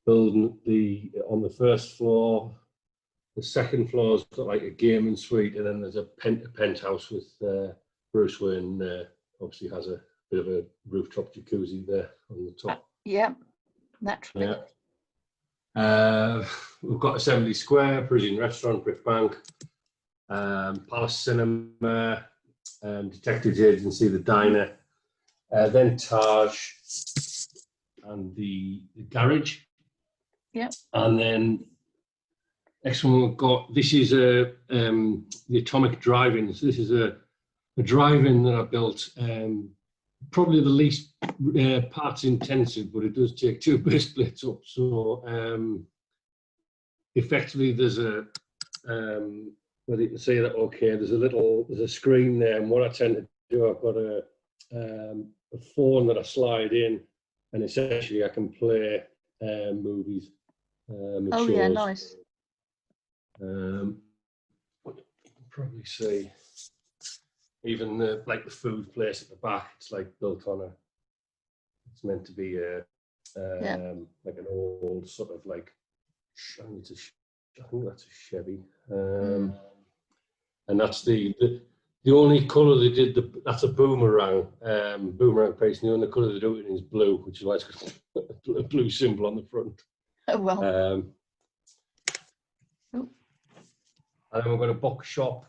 on the first floor. The second floor's got like a gaming suite, and then there's a penthouse with Bruce Wayne. Obviously, has a bit of a rooftop jacuzzi there on the top. Yeah, naturally. Yeah. We've got Assembly Square, Parisian Restaurant, Brick Bank, Palace Cinema, Detectives Agency, the Diner, then Taj, and the garage. Yep. And then next one we've got, this is the Atomic Drive-In. So this is a drive-in that I built. Probably the least parts intensive, but it does take 2 base plates up. So effectively, there's a whether you can see that okay. There's a screen there, and what I tend to do, I've got a phone that I slide in, and essentially I can play movies. Oh yeah, nice. What you can probably see. Even the food place at the back, it's like built on it's meant to be like an old sort of like I think that's a Chevy. And that's the only colour they did. That's a boomerang piece. And the only colour they do it in is blue, which is why it's got a blue symbol on the front. Oh well. And then we've got a bookshop.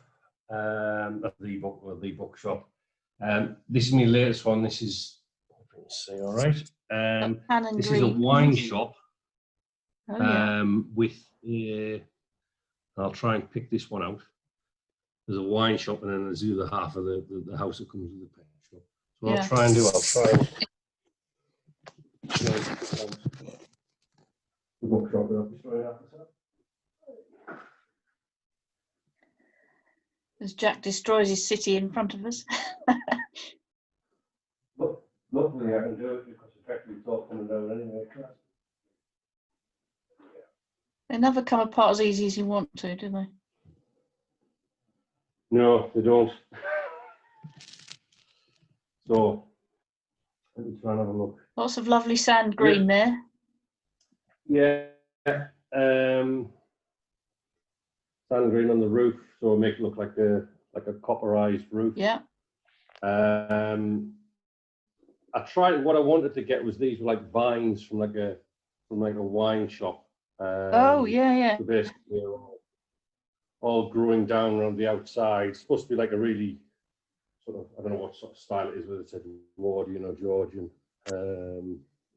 That's the bookshop. This is my latest one. This is, see, all right. This is a wine shop. Oh, yeah. With I'll try and pick this one out. There's a wine shop, and then there's the other half of the house that comes with the pet shop. So Yeah. I'll try the bookshop. As Jack destroys his city in front of us. Luckily, I can do it because the factory's all coming down anyway. They never come apart as easy as you want to, do they? No, they don't. So, let me try and have a look. Lots of lovely sand green there. Yeah. Sand green on the roof, so make it look like a copperized roof. Yeah. I tried. What I wanted to get was these were like vines from like a wine shop. Oh yeah. So basically, they're all growing down around the outside. It's supposed to be like a really sort of, I don't know what sort of style it is, whether it's Edwardian or Georgian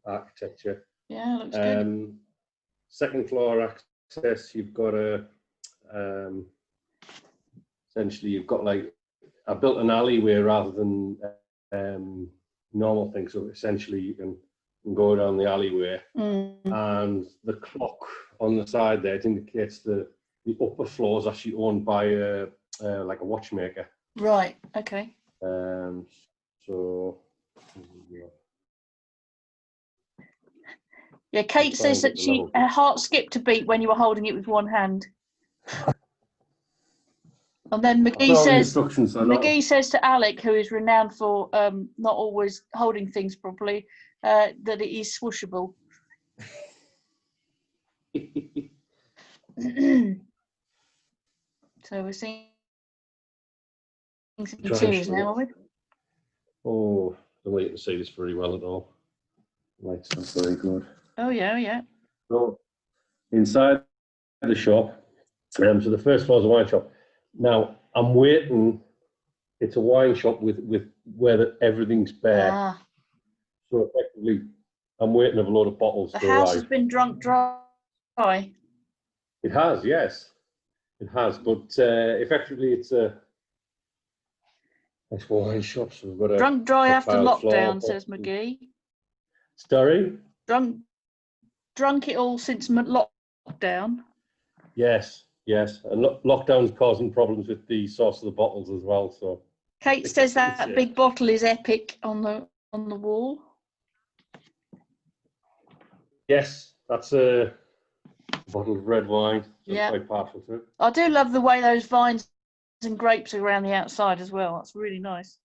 architecture. Yeah, looks good. Second floor access, you've got essentially you've got like, I built an alleyway rather than normal things. So essentially you can go down the alleyway, and the clock on the side there, it indicates the upper floor is actually owned by like a watchmaker. Right. Okay. So yeah, Kate says that her heart skipped a beat when you were holding it with one hand. And then McGee says to Alec, who is renowned for not always holding things properly, that it is swooshable. So we're seeing some interiors now, are we? Oh, the way you can see this very well at all. Lights are very good. Oh yeah. So inside the shop, so the first floor is a wine shop. Now I'm waiting. It's a wine shop with where everything's bare. So effectively, I'm waiting for a load of bottles. The house has been drunk dry. It has, yes, it has. But effectively, it's a nice wine shop. So we've got drunk dry after lockdown, says McGee. Story. Drunk it all since lockdown. Yes, and lockdown's causing problems with the source of the bottles as well. So Kate says that big bottle is epic on the wall. Yes, that's a bottle of red wine. So yeah, quite partial to it. I do love the way those vines and grapes are around the outside as well. That's really nice.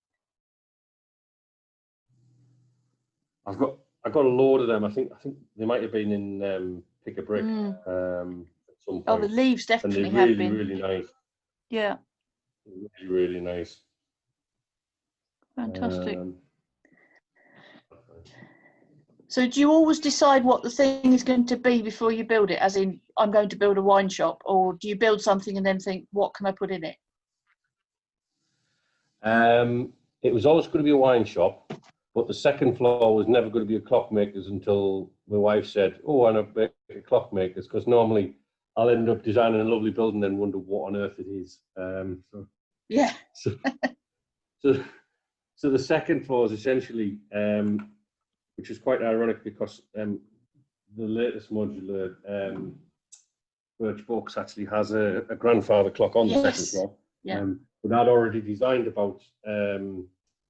I got a load of them. I think they might have been in Pick a Brick at some point. Oh, the leaves definitely have been really nice. Yeah, really nice. Fantastic. So do you always decide what the thing is going to be before you build it? As in, I'm going to build a wine shop, or do you build something and then think, what can I put in it? It was always going to be a wine shop, but the second floor was never going to be a clockmaker's until my wife said, "Oh, I know a clockmaker's," because normally I'll end up designing a lovely building and wonder what on earth it is. Yeah. So the second floor is essentially, which is quite ironic because the latest modular Birch Box actually has a grandfather clock on the second floor. Yeah. But I'd already designed about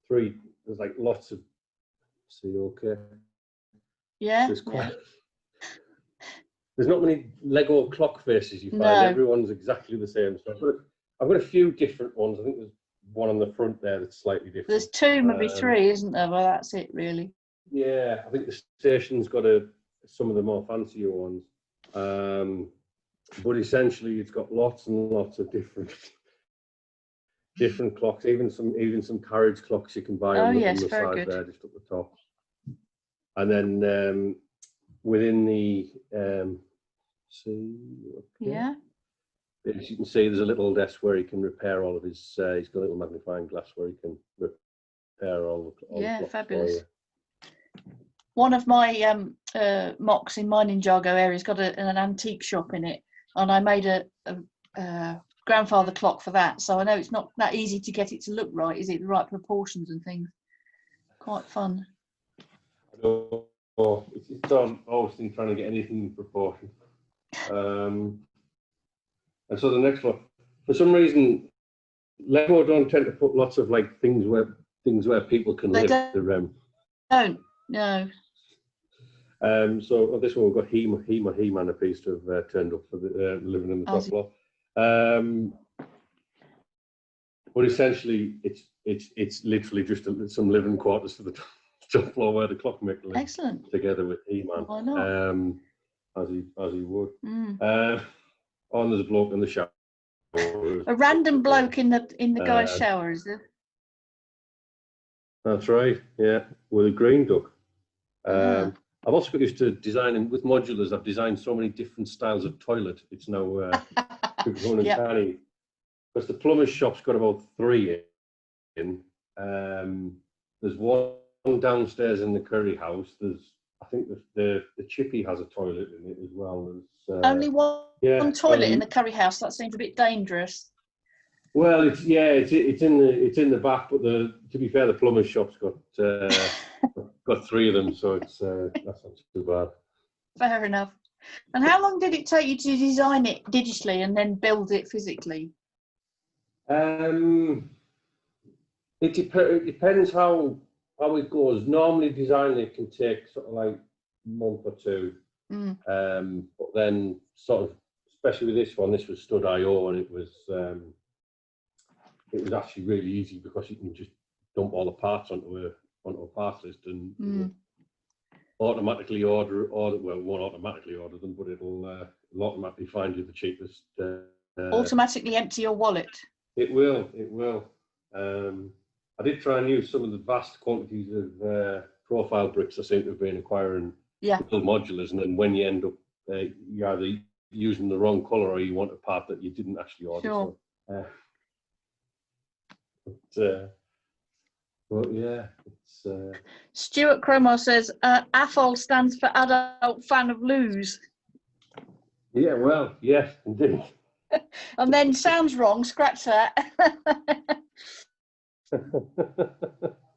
three. There's like lots of. See, okay. Yeah. There's not many Lego clock faces you find. No. Everyone's exactly the same. So I've got a few different ones. I think there's one on the front there that's slightly different. There's two, maybe three, isn't there? Well, that's it, really. Yeah, I think the station's got some of the more fancier ones. But essentially, it's got lots and lots of different clocks, even some carriage clocks you can buy on yes, the very side good. there, just up the top. And then within the Yeah. as you can see, there's a little desk where he can repair all of his. He's got a little magnifying glass where he can repair all the clocks fabulous. for you. One of my mocks in my Ninjago area has got an antique shop in it, and I made a grandfather clock for that. So I know it's not that easy to get it to look right, is it? The right proportions and things. Quite fun. It's on always trying to get anything in proportion. And so the next one, for some reason, Lego don't tend to put lots of like things where people can live. Don't no. So on this one we've got He-Man appears to have turned up for the living in the top floor. But essentially, it's literally just some living quarters for the top floor where the clockmaker lives. Excellent. Together with He-Man. Why not? As he would. And there's a bloke in the shower. A random bloke in the guy's shower, is there? That's right. Yeah, with a green duck. I've also got used to designing with modulars. I've designed so many different styles of toilet. It's now uncanny. Because the plumber's shop's got about 3 in. There's one downstairs in the curry house. I think the chippy has a toilet in it as well. Only one toilet in the curry house. That seems a bit dangerous. Well, it's in the back, but to be fair, the plumber's shop's got 3 of them, so that's not too bad. Fair enough. And how long did it take you to design it digitally and then build it physically? It depends how it goes. Normally, designing it can take sort of like a month or 2. But then, sort of, especially with this one, this was Stud.io, and it was actually really easy because you can just dump all the parts onto a parts list and automatically order. Well, it won't automatically order them, but it'll automatically find you the cheapest. Automatically empty your wallet. It will. I did try and use some of the vast quantities of profile bricks I seem to have been acquiring. Little modulars, and then when you end up, you're either using the wrong colour or you want a part that you didn't actually order. Sure. So, but yeah, it's. Stuart Cromwell says AFOL stands for Adult Fan of Lose. Yeah, well, yes, indeed. And then sounds wrong. Scratch that.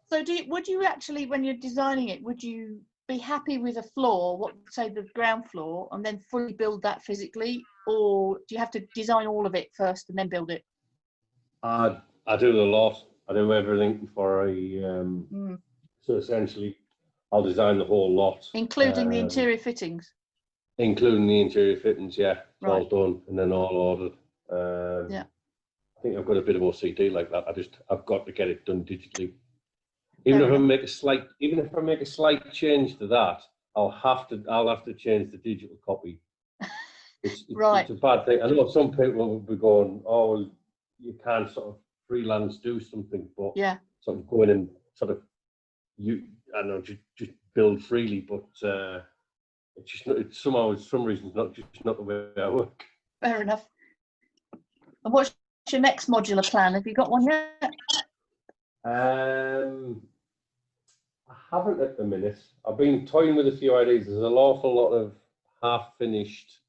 So, would you actually, when you're designing it, would you be happy with a floor, say the ground floor, and then fully build that physically, or do you have to design all of it first and then build it? I do the lot. I do everything before I. So essentially, I'll design the whole lot, including the interior fittings. Including the interior fittings, yeah, it's right. all done and then all ordered. I think I've got a bit of OCD like that. I've got to get it done digitally. Even if I make a slight change to that, I'll have to change the digital copy. It's a bad thing. I know some people will be going, "Oh, well, you can't sort of freelance do something," but sort of going and sort of I don't know, just build freely, but it's just not. It's somehow, for some reason, it's not the way I work. Fair enough. And what's your next modular plan? Have you got one yet? I haven't at the minute. I've been toying with a few ideas. There's an awful lot of half-finished,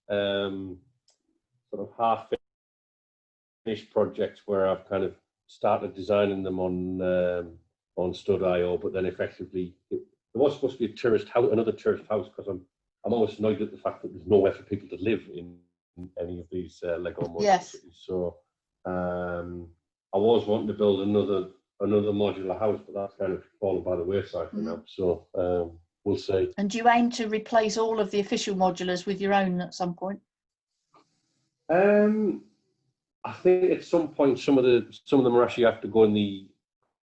projects where I've kind of started designing them on Stud.io, but then effectively there was supposed to be another tourist house, because I'm always annoyed at the fact that there's nowhere for people to live in any of these Lego modular cities. So I was wanting to build another modular house, but that's kind of fallen by the wayside for now. So we'll see. And do you aim to replace all of the official modulars with your own at some point? I think at some point some of them are actually have to go in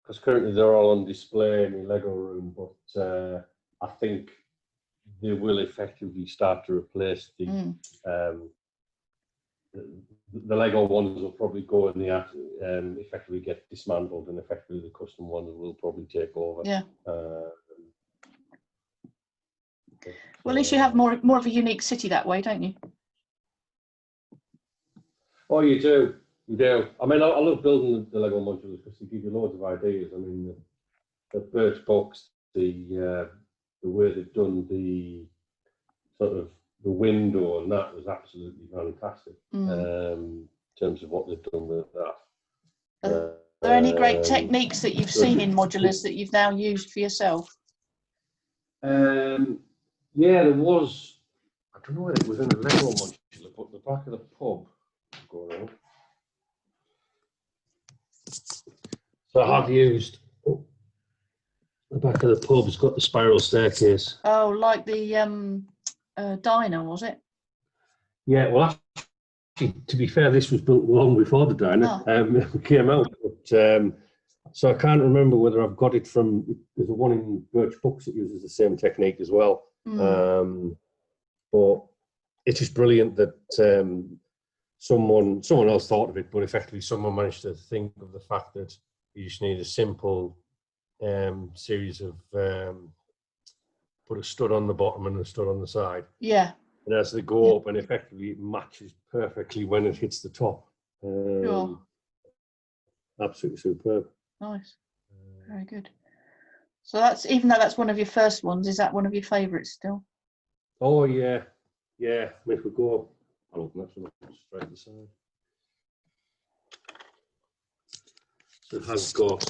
because currently they're all on display in the Lego room. But I think they will effectively start to replace the Lego ones will probably go in the effectively get dismantled, and effectively the custom ones will probably take over. Yeah. Well, at least you have more of a unique city that way, don't you? Oh, you do. You do. I mean, I love building the Lego modules because they give you loads of ideas. I mean, the birch box, the way they've done the sort of the window, and that was absolutely fantastic. In terms of what they've done with that. Are there any great techniques that you've seen in modulars that you've now used for yourself? Yeah, there was. I don't know whether it was in a Lego modular, but the back of the pub. Go around. So I have used the back of the pub's got the spiral staircase. Oh, like the diner, was it? Yeah, well, actually, to be fair, this was built long before the diner came out. But, so I can't remember whether I've got it from. There's a one in Birch Books that uses the same technique as well. But it is brilliant that someone else thought of it, but effectively someone managed to think of the fact that you just need a simple series of put a stud on the bottom and a stud on the side. Yeah. And as they go up, and effectively it matches perfectly when it hits the top. Sure. Absolutely superb. Nice. Very good. So that's, even though that's one of your first ones, is that one of your favourites still? Oh yeah, yeah. I mean, if we go, I'll open that one up straight to the side. So it has got.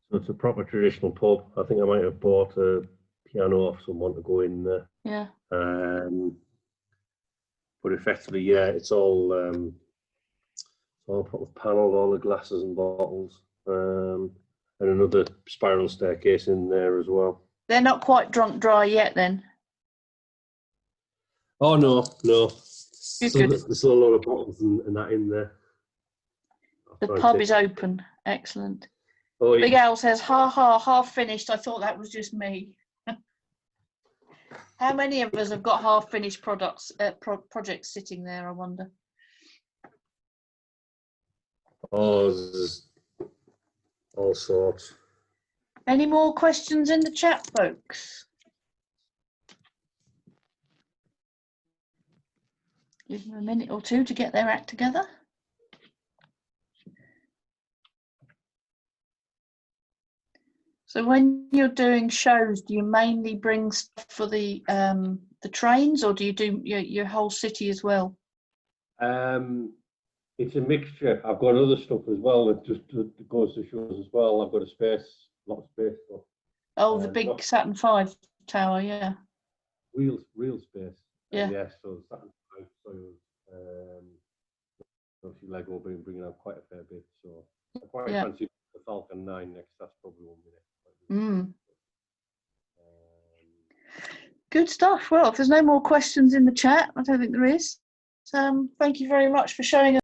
So it's a proper traditional pub. I think I might have bought a piano off someone to go in there. Yeah. But effectively, yeah, it's all proper panelled, all the glasses and bottles, and another spiral staircase in there as well. They're not quite drunk dry yet, then. Oh no, no. Good. There's still a lot of bottles and that in there. The pub is open. Excellent. Oh, Big Al says, ha ha, half finished. I thought that was just me. How many of us have got half finished projects sitting there, I wonder? Oh, there's all sorts. Any more questions in the chat, folks? Give them a minute or two to get their act together. So when you're doing shows, do you mainly bring stuff for the trains, or do you do your whole city as well? It's a mixture. I've got other stuff as well that just goes to shows as well. I've got a lot of space stuff. Oh, the big Saturn V tower, yeah. Real space. Yeah. Yeah. So Saturn V, so obviously Lego bringing out quite a fair bit. So I quite fancy the Falcon 9 next. That's probably one minute. Good stuff. Well, if there's no more questions in the chat, I don't think there is. Thank you very much for showing us